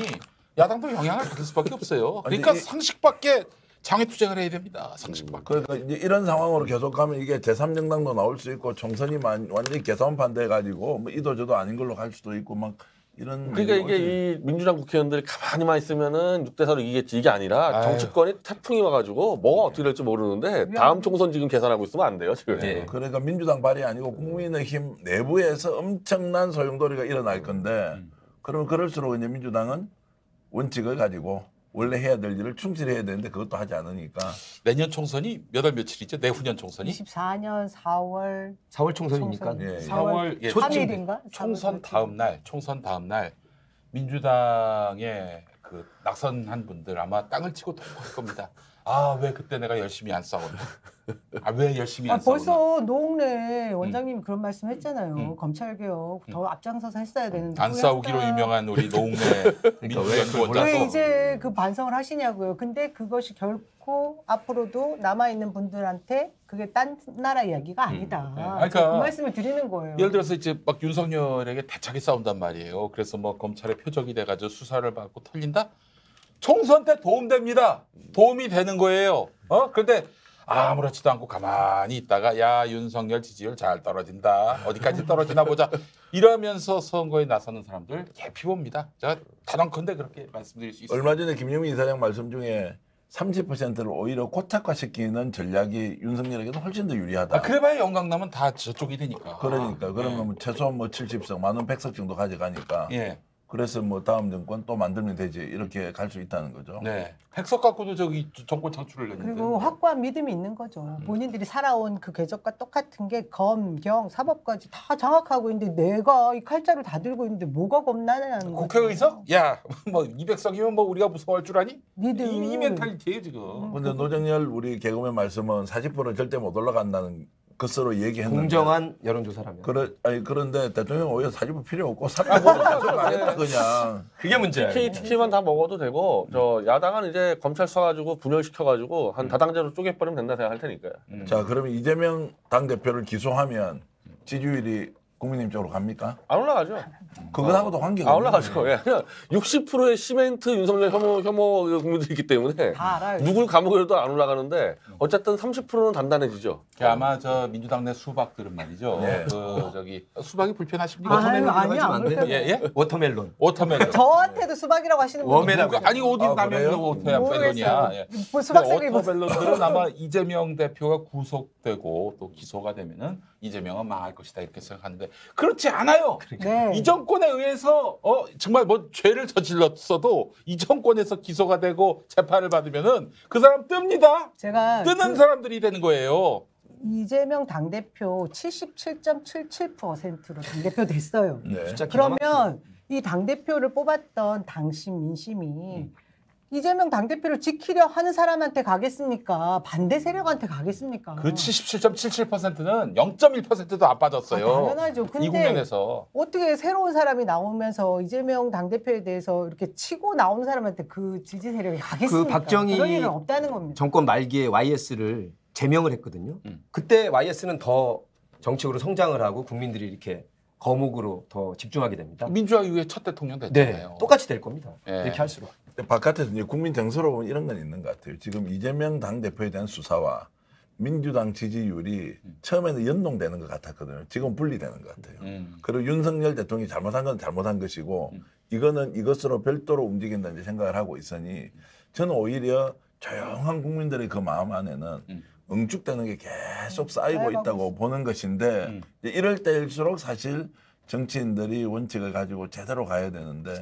야당도 영향을 받을 수밖에 없어요. 그러니까 아니, 상식 밖에 장애 투쟁을 해야 됩니다. 상식 밖에. 그러니까 이제 이런 상황으로 계속 가면 이게 제3정당도 나올 수 있고 총선이 완전히 개선판 돼가지고 뭐 이도 저도 아닌 걸로 갈 수도 있고 막 이런. 그러니까 이게 이 민주당 국회의원들이 가만히만 있으면은 6대4로 이기겠지 이게 아니라 정치권이 태풍이 와가지고 뭐가 어떻게 될지 모르는데 다음 총선 지금 계산하고 있으면 안 돼요 지금. 그러니까 민주당 발이 아니고 국민의힘 내부에서 엄청난 소용돌이가 일어날 건데 그러면 그럴수록 이제 민주당은 원칙을 가지고 원래 해야 될 일을 충실히 해야 되는데 그것도 하지 않으니까. 내년 총선이 몇 월 며칠이죠? 내후년 총선이? 24년 4월 4월 총선이니까. 예. 4월 3일인가? 총선 다음 날 민주당의 그 낙선한 분들 아마 땅을 치고 토할 겁니다. 아, 왜 그때 내가 열심히 안 싸웠나? 아, 왜 열심히 안 싸웠나? 벌써 노웅래 원장님이 그런 말씀했잖아요. 검찰 개혁 더 앞장서서 했어야 되는데 안 싸우기로 유명한 우리 노웅래 민주연구 원장도 왜 이제 그 반성을 하시냐고요. 근데 그것이 결코 앞으로도 남아 있는 분들한테 그게 딴 나라 이야기가 아니다. 그러니까 그 말씀을 드리는 거예요. 예를 들어서 이제 막 윤석열에게 대차게 싸운단 말이에요. 그래서 뭐 검찰의 표적이 돼가지고 수사를 받고 털린다? 총선 때 도움됩니다. 도움이 되는 거예요. 그런데 아무렇지도 않고 가만히 있다가 야, 윤석열 지지율 잘 떨어진다. 어디까지 떨어지나 보자. 이러면서 선거에 나서는 사람들 개피 봅니다. 제가 단언컨대 그렇게 말씀드릴 수 있습니다. 얼마 전에 김용민 이사장 말씀 중에 30%를 오히려 고착화시키는 전략이 윤석열에게도 훨씬 더 유리하다. 그래봐야 영광남은 다 저쪽이 되니까. 그러니까 그러면 최소한 뭐 70석, 많은 100석 정도 가져가니까. 예. 그래서 뭐 다음 정권 또 만들면 되지 이렇게 갈 수 있다는 거죠. 네. 핵석 갖고도 저기 정권 창출을 했는데. 그리고 확고한 믿음이 있는 거죠. 본인들이 살아온 그 궤적과 똑같은 게 검, 경, 사법까지 다 장악하고 있는데 내가 이 칼자를 다 들고 있는데 뭐가 겁나냐는 거죠. 국회의석? 야, 뭐 200석이면 뭐 우리가 무서워할 줄 아니? 니들. 이 멘탈리티예요 지금. 근데 노정열 우리 개그맨 말씀은 40% 절대 못 올라간다는 것으로 얘기했는데 공정한 여론조사라면. 그런데 대통령 오히려 40% 필요 없고 30%는 계속 안 했다 그냥. 그게 문제예요. TK만 다 먹어도 되고 저 야당은 이제 검찰 써가지고 분열시켜가지고 한 다당제로 쪼개버리면 된다 생각할 테니까요. 자 그러면 이재명 당대표를 기소하면 지지율이 국민의힘 쪽으로 갑니까? 안 올라가죠. 그거하고도 관계가 안 없는 올라가죠. 거예요. 예, 그냥 60%의 시멘트 윤석열 혐오 국민들이 있기 때문에 다 알아요. 누굴 감옥에 둬도 안 올라가는데 어쨌든 30%는 단단해지죠. 아마 저 민주당 내 수박들은 말이죠. 네. 그 저기 수박이 불편하십니까? 워터멜론 아니요, 들어가지면 안 아니요. 돼. 예, 예? 워터멜론. 워터멜론. 저한테도 수박이라고 하시는 분이 웜에다가 아니 어디 아, 남의 그래요? 워터멜론이야. 예. 뭐 수박색을 입었어. 워터멜론들은 아마 이재명 대표가 구속되고 또 기소가 되면은 이재명은 망할 것이다 이렇게 생각하는데 그렇지 않아요. 네. 이 정권에 의해서 정말 뭐 죄를 저질렀어도 이 정권에서 기소가 되고 재판을 받으면은 그 사람 뜹니다. 제가 뜨는 사람들이 되는 거예요. 이재명 당대표 77.77%로 당대표 됐어요. 네. 진짜 기가 막히네. 그러면 이 당대표를 뽑았던 당심 민심이 이재명 당대표를 지키려 하는 사람한테 가겠습니까? 반대 세력한테 가겠습니까? 그 77.77%는 0.1%도 안 빠졌어요. 당연하죠. 근데 이 국면에서. 어떻게 새로운 사람이 나오면서 이재명 당대표에 대해서 이렇게 치고 나오는 사람한테 그 지지 세력이 가겠습니까? 그 박정희 그런 일은 없다는 겁니다. 정권 말기에 YS를 제명을 했거든요. 그때 YS는 더 정치적으로 성장을 하고 국민들이 이렇게 거목으로 더 집중하게 됩니다. 민주화 이후에 첫 대통령 네, 됐잖아요. 똑같이 될 겁니다. 예. 이렇게 할수록. 바깥에서 이제 국민 정서로 보면 이런 건 있는 것 같아요. 지금 이재명 당대표에 대한 수사와 민주당 지지율이 처음에는 연동되는 것 같았거든요. 지금 분리되는 것 같아요. 그리고 윤석열 대통령이 잘못한 건 잘못한 것이고 이거는 이것으로 별도로 움직인다는 생각을 하고 있으니 저는 오히려 조용한 국민들의 그 마음 안에는 응축되는 게 계속 쌓이고 있다고 보는 것인데 이제 이럴 때일수록 사실 정치인들이 원칙을 가지고 제대로 가야 되는데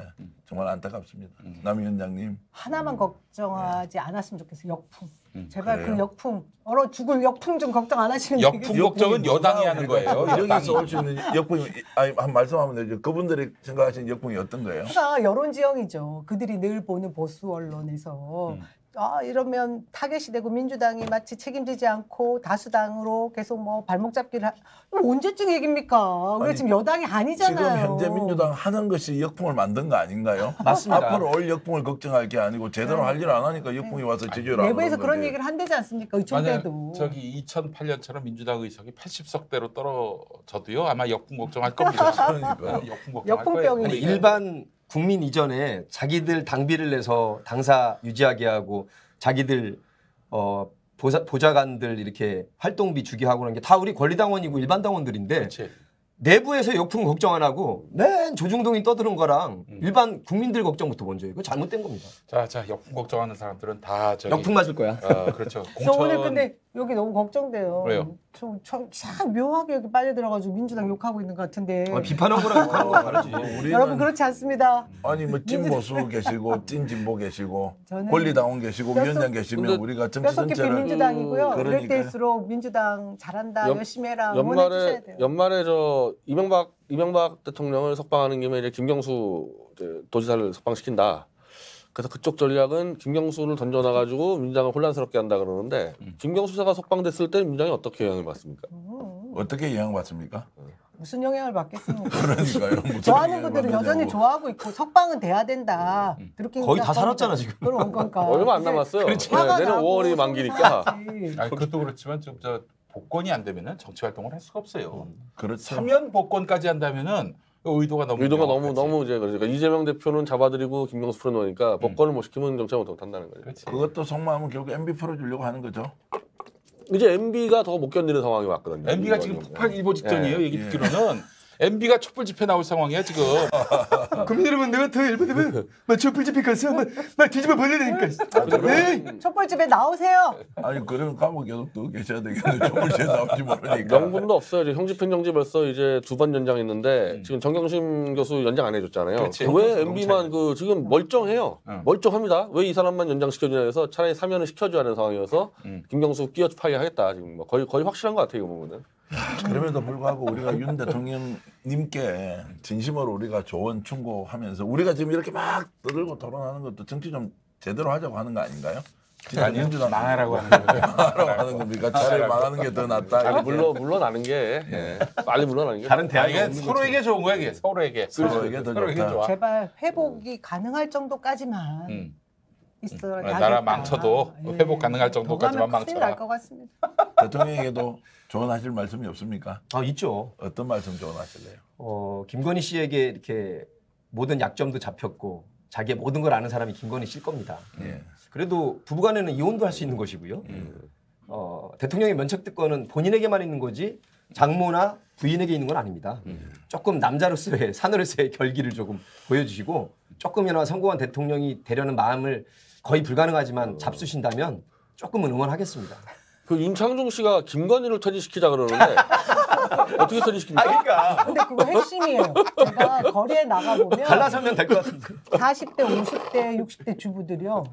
정말 안타깝습니다. 남 위원장님. 하나만 걱정하지 않았으면 좋겠어요. 역풍. 제발 그래요? 그 역풍, 얼어 죽을 역풍 좀 걱정 안 하시면 역풍 되겠어요. 걱정은 여당이 하는 거예요. 여기서 올 수 있는 역풍이 한 말씀하면 되죠. 그분들이 생각하시는 역풍이 어떤 거예요? 그러니까 여론 지형이죠. 그들이 늘 보는 보수 언론에서 이러면 타겟이 되고 민주당이 마치 책임지지 않고 다수당으로 계속 뭐 발목 잡기를 언제쯤 얘기입니까? 우리가 아니, 지금 여당이 아니잖아요. 지금 현재 민주당 하는 것이 역풍을 만든 거 아닌가요? 맞습니다. 앞으로 올 역풍을 걱정할 게 아니고 제대로 할 일 안 하니까 역풍이 와서 지지율 안 내부에서 오르는 그런 거지. 얘기를 한대지 않습니까? 의총 만약 때도. 저기 2008년처럼 민주당 의석이 80석대로 떨어져도요 아마 역풍 걱정할 겁니다. 그러니까요. 역풍 걱정할 역풍병이 거예요. 아니, 일반 국민 이전에 자기들 당비를 내서 당사 유지하게 하고 자기들 보좌관들 이렇게 활동비 주게 하고 그런 게 다 우리 권리당원이고 일반 당원들인데 그렇지. 내부에서 역풍 걱정 안 하고 맨 조중동이 떠드는 거랑 일반 국민들 걱정부터 먼저 해요. 그거 잘못된 겁니다. 자 역풍 걱정하는 사람들은 다 저기 역풍 맞을 거야. 그렇죠. 저 오늘 근데 여기 너무 걱정돼요. 왜요? 참 묘하게 여기 빨려 들어가지고 민주당 욕하고 있는 것 같은데. 비판한 거랑 욕하는 거 다르지. 우리는 여러분 그렇지 않습니다. 아니 뭐 찐보수 계시고 찐진보 계시고 저는 권리당원 계시고 뼈속- 위원장 계시면 근데 우리가 정치 뼈속 깊이 전체를 민주당이고요. 이럴 그러니까요. 때일수록 민주당 잘한다, 열심히 해라, 응원해 연말에 주셔야 돼요. 연말에 저 이명박 대통령을 석방하는 김에 이제 김경수 이제 도지사를 석방시킨다. 그래서 그쪽 전략은 김경수를 던져놔가지고 민주당을 혼란스럽게 한다 그러는데 김경수 수사가 석방됐을 때 민주당이 어떻게 영향을 받습니까? 어떻게 영향받습니까? 무슨 영향을 받겠습니까? 그러니까요. 무슨 좋아하는 영향을 분들은 여전히 받느냐고. 좋아하고 있고 석방은 돼야 된다. 그렇게 거의 다 생각하면 살았잖아, 지금. 그럼 그러니까 얼마 안 남았어요. 그렇지. 네, 화가 내년 나고 5월이 속이 만기니까. 상하지. 아니, 그것도 그렇지만 좀 저 복권이 안 되면은 정치 활동을 할 수가 없어요. 그렇죠. 사면 복권까지 한다면은 의도가 너무 명확하지. 이제 그러니까 이재명 대표는 잡아들이고 김경수 풀어놓으니까 복권을 못 시키면 정치를 못 한다는 거죠. 그렇지. 그것도 속마음은 결국 MB 풀어주려고 하는 거죠. 이제 MB가 더 못 견디는 상황이 왔거든요. MB가 지금 폭발 일보 직전이에요. 예. 얘기 듣기로는 MB가 촛불 집회 나올 상황이야 지금. 국민 여러분, 내가 더 일본에 촛불 집회 가서 막 뒤집어 버리니까. 촛불집에 나오세요. 아니 그러면 감옥에 계속 또 계셔야 되겠네. 조물주에 나올지 모르니까. 명분도 없어요. 이제 형집행정지 벌써 이제 2번 연장했는데 지금 정경심 교수 연장 안 해줬잖아요. 그렇지. 왜 MB만 그 지금 멀쩡해요. 응. 멀쩡합니다. 왜 이 사람만 연장시켜주냐 해서 차라리 사면을 시켜줘야 하는 상황이어서 김경수 끼어파게 하겠다. 지금 뭐 거의 확실한 것 같아요. 이 부분은. 그럼에도 불구하고 우리가 윤 대통령님께 진심으로 우리가 조언 충고하면서 우리가 지금 이렇게 막 떠들고 토론하는 것도 정치 좀 제대로 하자고 하는 거 아닌가요? 아니요. 민주당 망하라고 하는 거예요. 망하라고 하는 겁니까? 차라리 망하는 게 더 낫다. 빨리 이렇게. 물러나는 게 예. 빨리 물러나는 게 다른 아, 대안이 이게 없는 거죠. 서로에게 좋은 거야 이게 서로에게. 서로에게 더 서로에게 좋다. 좋아. 제발 회복이 가능할 정도까지만 있어야 나라 망쳐도 회복 가능할 정도까지만 큰일 망쳐라. 날것 같습니다. 대통령에게도 조언하실 말씀이 없습니까? 있죠. 어떤 말씀 조언하실래요? 김건희 씨에게 이렇게 모든 약점도 잡혔고 자기의 모든 걸 아는 사람이 김건희 씨일 겁니다. 예. 그래도 부부간에는 이혼도 할 수 있는 것이고요. 대통령의 면책특권은 본인에게만 있는 거지 장모나 부인에게 있는 건 아닙니다. 조금 남자로서의 사내로서의 결기를 조금 보여주시고 조금이나마 성공한 대통령이 되려는 마음을 거의 불가능하지만 잡수신다면 조금은 응원하겠습니다. 그 윤창중 씨가 김건희를 퇴진시키자 그러는데 어떻게 퇴진시킵니까? 그러니까 근데 그거 핵심이에요. 제가 거리에 나가보면 갈라서면 될 것 같은데. 40대, 50대, 60대 주부들이요.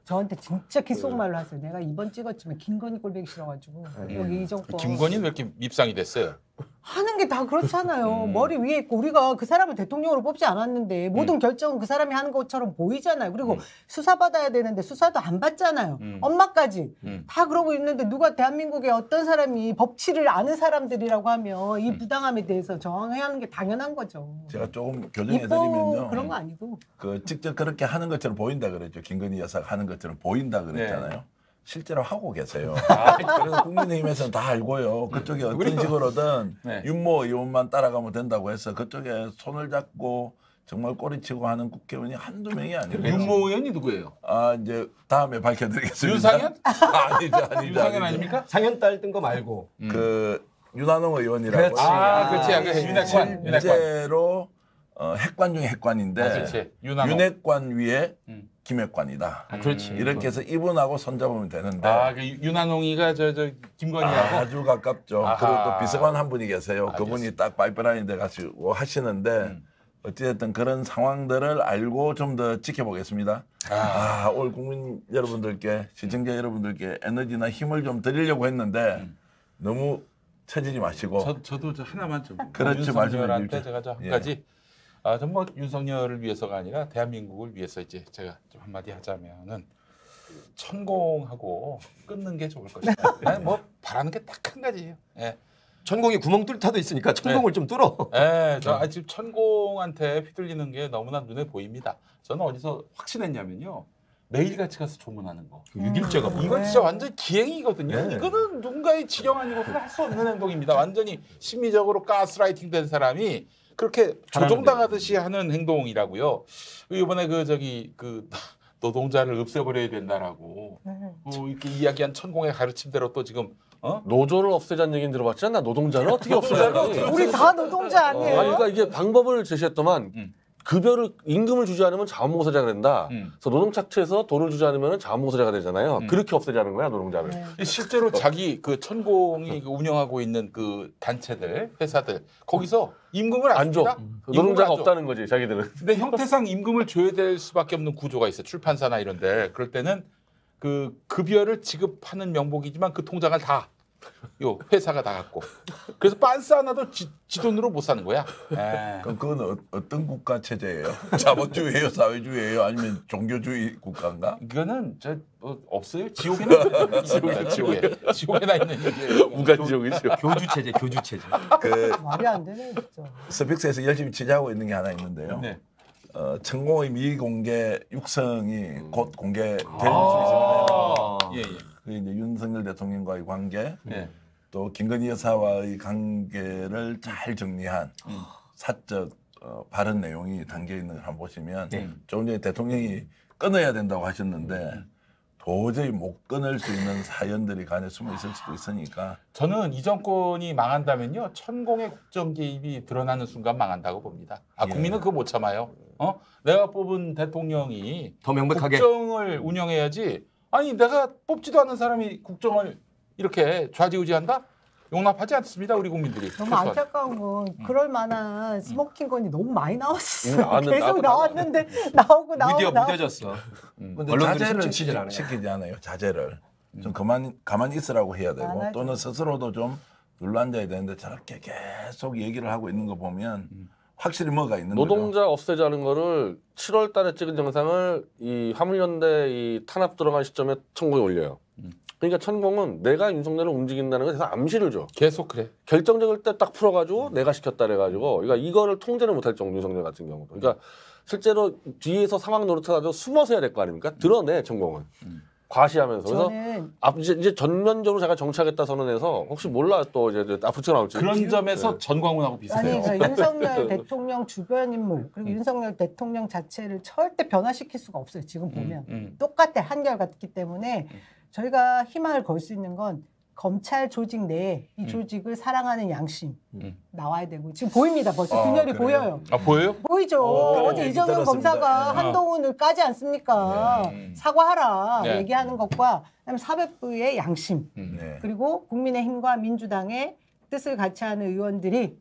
저한테 진짜 귓속말로 하세요. 내가 이번 찍었지만 김건희 꼴보기 싫어가지고 여기 이 정권 김건희는 왜 이렇게 밉상이 됐어요? 하는 게 다 그렇잖아요. 머리 위에 있고 우리가 그 사람을 대통령으로 뽑지 않았는데 모든 결정은 그 사람이 하는 것처럼 보이잖아요. 그리고 수사받아야 되는데 수사도 안 받잖아요. 엄마까지 다 그러고 있는데 누가 대한민국에 어떤 사람이 법치를 아는 사람들이라고 하면 이 부당함에 대해서 저항해야 하는 게 당연한 거죠. 제가 조금 이뻐 교정해드리면요. 그런 거 아니고. 그 직접 그렇게 하는 것처럼 보인다 그랬죠. 김건희 여사가 하는 것처럼 보인다 그랬잖아요. 실제로 하고 계세요. 그래서 국민의힘에서는 다 알고요. 그쪽에 어떤 식으로든 네. 윤모 의원만 따라가면 된다고 해서 그쪽에 손을 잡고 정말 꼬리치고 하는 국회의원이 한두 명이 아니에요. 윤모 의원이 누구예요? 아 이제 다음에 밝혀드리겠습니다. 윤상현? 아니죠. 윤상현 아닙니까? 상현딸 뜬 거 말고. 그 윤한홍 의원이라고. 그렇지. 그렇지. 윤핵관. 실제로 핵관 중에 핵관인데 그렇지. 윤핵관 위에 김핵관이다. 그렇지. 이렇게 해서 이분하고 손잡으면 되는데 그 윤한홍이가 저 김건희하고 아주 가깝죠. 아하. 그리고 또 비서관 한 분이 계세요. 알겠습니다. 그분이 딱 파이프라인 돼 가지고 하시는데 어찌됐든 그런 상황들을 알고 좀 더 지켜보겠습니다. 올 국민 여러분들께 시청자 여러분들께 에너지나 힘을 좀 드리려고 했는데 너무 처지지 마시고 저도 저 하나만 좀 그렇죠. 말씀해 윤석열한테 주십시오. 제가 저 한 예. 가지 정말 윤석열을 위해서가 아니라 대한민국을 위해서 이제 제가 좀 한마디 하자면은 천공하고 끊는 게 좋을 것이다. 아니, 뭐 바라는 게 딱 한 가지예요. 예. 천공이 구멍 뚫을 타도 있으니까 천공을 좀 뚫어. 예, 저 지금 천공한테 휘둘리는 게 너무나 눈에 보입니다. 저는 어디서 확신했냐면요. 매일같이 가서 조문하는 거. 6일째가 이건 진짜 완전 기행이거든요. 네. 이거는 누군가의 지령 아니고서는 할 수 없는 행동입니다. 완전히 심리적으로 가스라이팅 된 사람이 그렇게 조종당하듯이 하는 행동이라고요. 이번에 그 노동자를 없애버려야 된다라고 이렇게 이야기한 천공의 가르침대로 또 지금 노조를 없애자는 얘기는 들어봤지 않나? 노동자를 어떻게 없애자니? 우리 다 노동자 아니에요? 아니 그러니까 이게 방법을 제시했더만 급여를 임금을 주지 않으면 자원봉사자가 된다. 그래서 노동착취에서 돈을 주지 않으면 자원봉사자가 되잖아요. 그렇게 없애자는 거야 노동자를. 실제로 자기 그 천공이 운영하고 있는 그 단체들, 회사들 거기서 임금을 안 줘. 노동자가 안 줘. 없다는 거지 자기들은. 근데 형태상 임금을 줘야 될 수밖에 없는 구조가 있어요. 출판사나 이런데 그럴 때는 그 급여를 지급하는 명목이지만 그 통장을 다 요 회사가 나갔고 그래서 빤스 하나도 지 돈으로 못 사는 거야. 그럼 그건 어떤 국가 체제예요? 자본주의예요, 사회주의예요, 아니면 종교주의 국가인가? 이거는 없어요. 지옥에나 지옥에나 있는 얘기예요. 무간지옥이죠. 교주 체제, 교주 체제. 그 말이 안 되네 진짜. 스픽스에서 열심히 취재하고 있는 게 하나 있는데요. 네. 천공의 미공개 육성이 곧 공개될 수 있습니다. 예. 그 이제 윤석열 대통령과의 관계, 네. 또 김건희 여사와의 관계를 잘 정리한 사적 발언 내용이 담겨 있는 걸 한번 보시면 조금 전에 대통령이 끊어야 된다고 하셨는데 도저히 못 끊을 수 있는 사연들이 간에 숨어 있을 수도 있으니까 저는 이 정권이 망한다면요 천공의 국정 개입이 드러나는 순간 망한다고 봅니다. 국민은 그거 못 참아요. 내가 뽑은 대통령이 더 명백하게 국정을 운영해야지. 아니 내가 뽑지도 않은 사람이 국정을 이렇게 좌지우지한다? 용납하지 않습니다 우리 국민들이. 너무 안타까운 건 그럴 만한 스모킹건이 너무 많이 나왔어요. 나왔는데, 계속 나도 나왔는데 나오고 무뎌졌어. 근데 언론들이 자제를 취재를 안 해요. 시키지 않아요. 자제를 좀 가만히 있으라고 해야 안 되고 하죠. 또는 스스로도 좀 눌러앉아야 되는데 저렇게 계속 얘기를 하고 있는 거 보면 확실히 뭐가 있는 거죠. 노동자 없애자는 거를 7월 달에 찍은 영상을 이 화물연대 이 탄압 들어간 시점에 천공에 올려요. 그러니까 천공은 내가 윤석열을 움직인다는 걸 계속 암시를 줘. 계속 그래. 결정적일 때 딱 풀어가지고 내가 시켰다 그래가지고 그러니까 이거를 통제를 못할 정도 윤석열 같은 경우도. 그러니까 실제로 뒤에서 상황 노릇해가지고 숨어서 해야 될 거 아닙니까? 드러내 천공은. 과시하면서. 그래서 저는 이제 전면적으로 제가 정치하겠다 선언해서 혹시 몰라 또 이제 앞으로 나올지. 그런 점에서 전광훈하고 비슷해요. 아니 그러니까 윤석열 대통령 주변 인물 그리고 윤석열 대통령 자체를 절대 변화시킬 수가 없어요. 지금 보면 똑같아 한결같기 때문에 저희가 희망을 걸 수 있는 건 검찰 조직 내에 이 조직을 사랑하는 양심 나와야 되고 지금 보입니다. 벌써 균열이 그래요? 보여요. 아 보여요? 보이죠. 그런 어제 얘기 이정현 들었습니다. 검사가 네. 한동훈을 까지 않습니까? 사과하라 네. 얘기하는 것과 그다음에 사법부의 양심 네. 그리고 국민의힘과 민주당의 뜻을 같이 하는 의원들이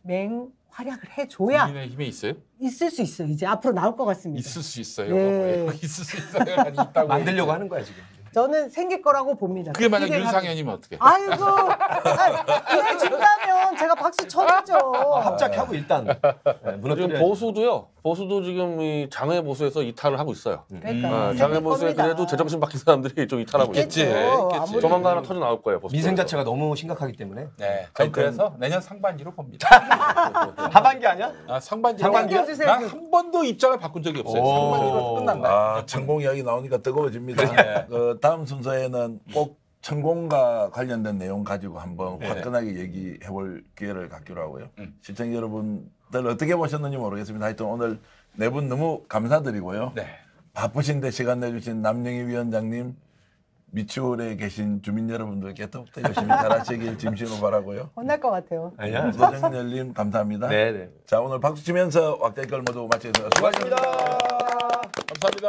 맹활약을 해줘야 국민의힘에 있어요? 있을 수 있어요. 이제 앞으로 나올 것 같습니다. 있을 수 있어요. 네. 있을 수 있어요. 아니, 있다고 만들려고 하는 거야 지금. 저는 생길 거라고 봅니다. 그게 만약 기대가- 윤상현이면 어떻게? 아이고, 그래 준다면 제가 박수 쳐주죠. 합작하고 일단 지금 무너뜨려. 보수도요. 보수도 지금 이 장외 보수에서 이탈을 하고 있어요. 그러니까 장외 보수에 그래도 제정신 박힌 사람들이 좀 이탈하고 있겠지. 있겠지. 있겠지. 조만간 하나 터져 나올 거예요. 보수 미생 쪽에서. 자체가 너무 심각하기 때문에 네. 전 그래서 내년 상반기로 봅니다. 하반기 아니야? 상반기. 상반기요? 난한 번도 입장을 바꾼 적이 없어요. 오. 상반기로 끝난다. 아, 천공 이야기 나오니까 뜨거워집니다. 그 다음 순서에는 꼭 천공과 관련된 내용 가지고 한번 화끈하게 얘기해 볼 기회를 갖기로 하고요. 시청자 여러분들 어떻게 보셨는지 모르겠습니다. 하여튼 오늘 네 분 너무 감사드리고요. 네. 바쁘신데 시간 내주신 남영희 위원장님, 미추홀에 계신 주민 여러분들께 더욱더 열심히 잘하시길 진심으로 바라고요. 혼날 것 같아요. 아니야. 노정열님 감사합니다. 네네. 자 오늘 박수 치면서 왁자지껄 모두 마치겠습니다. 수고하셨습니다. 감사합니다.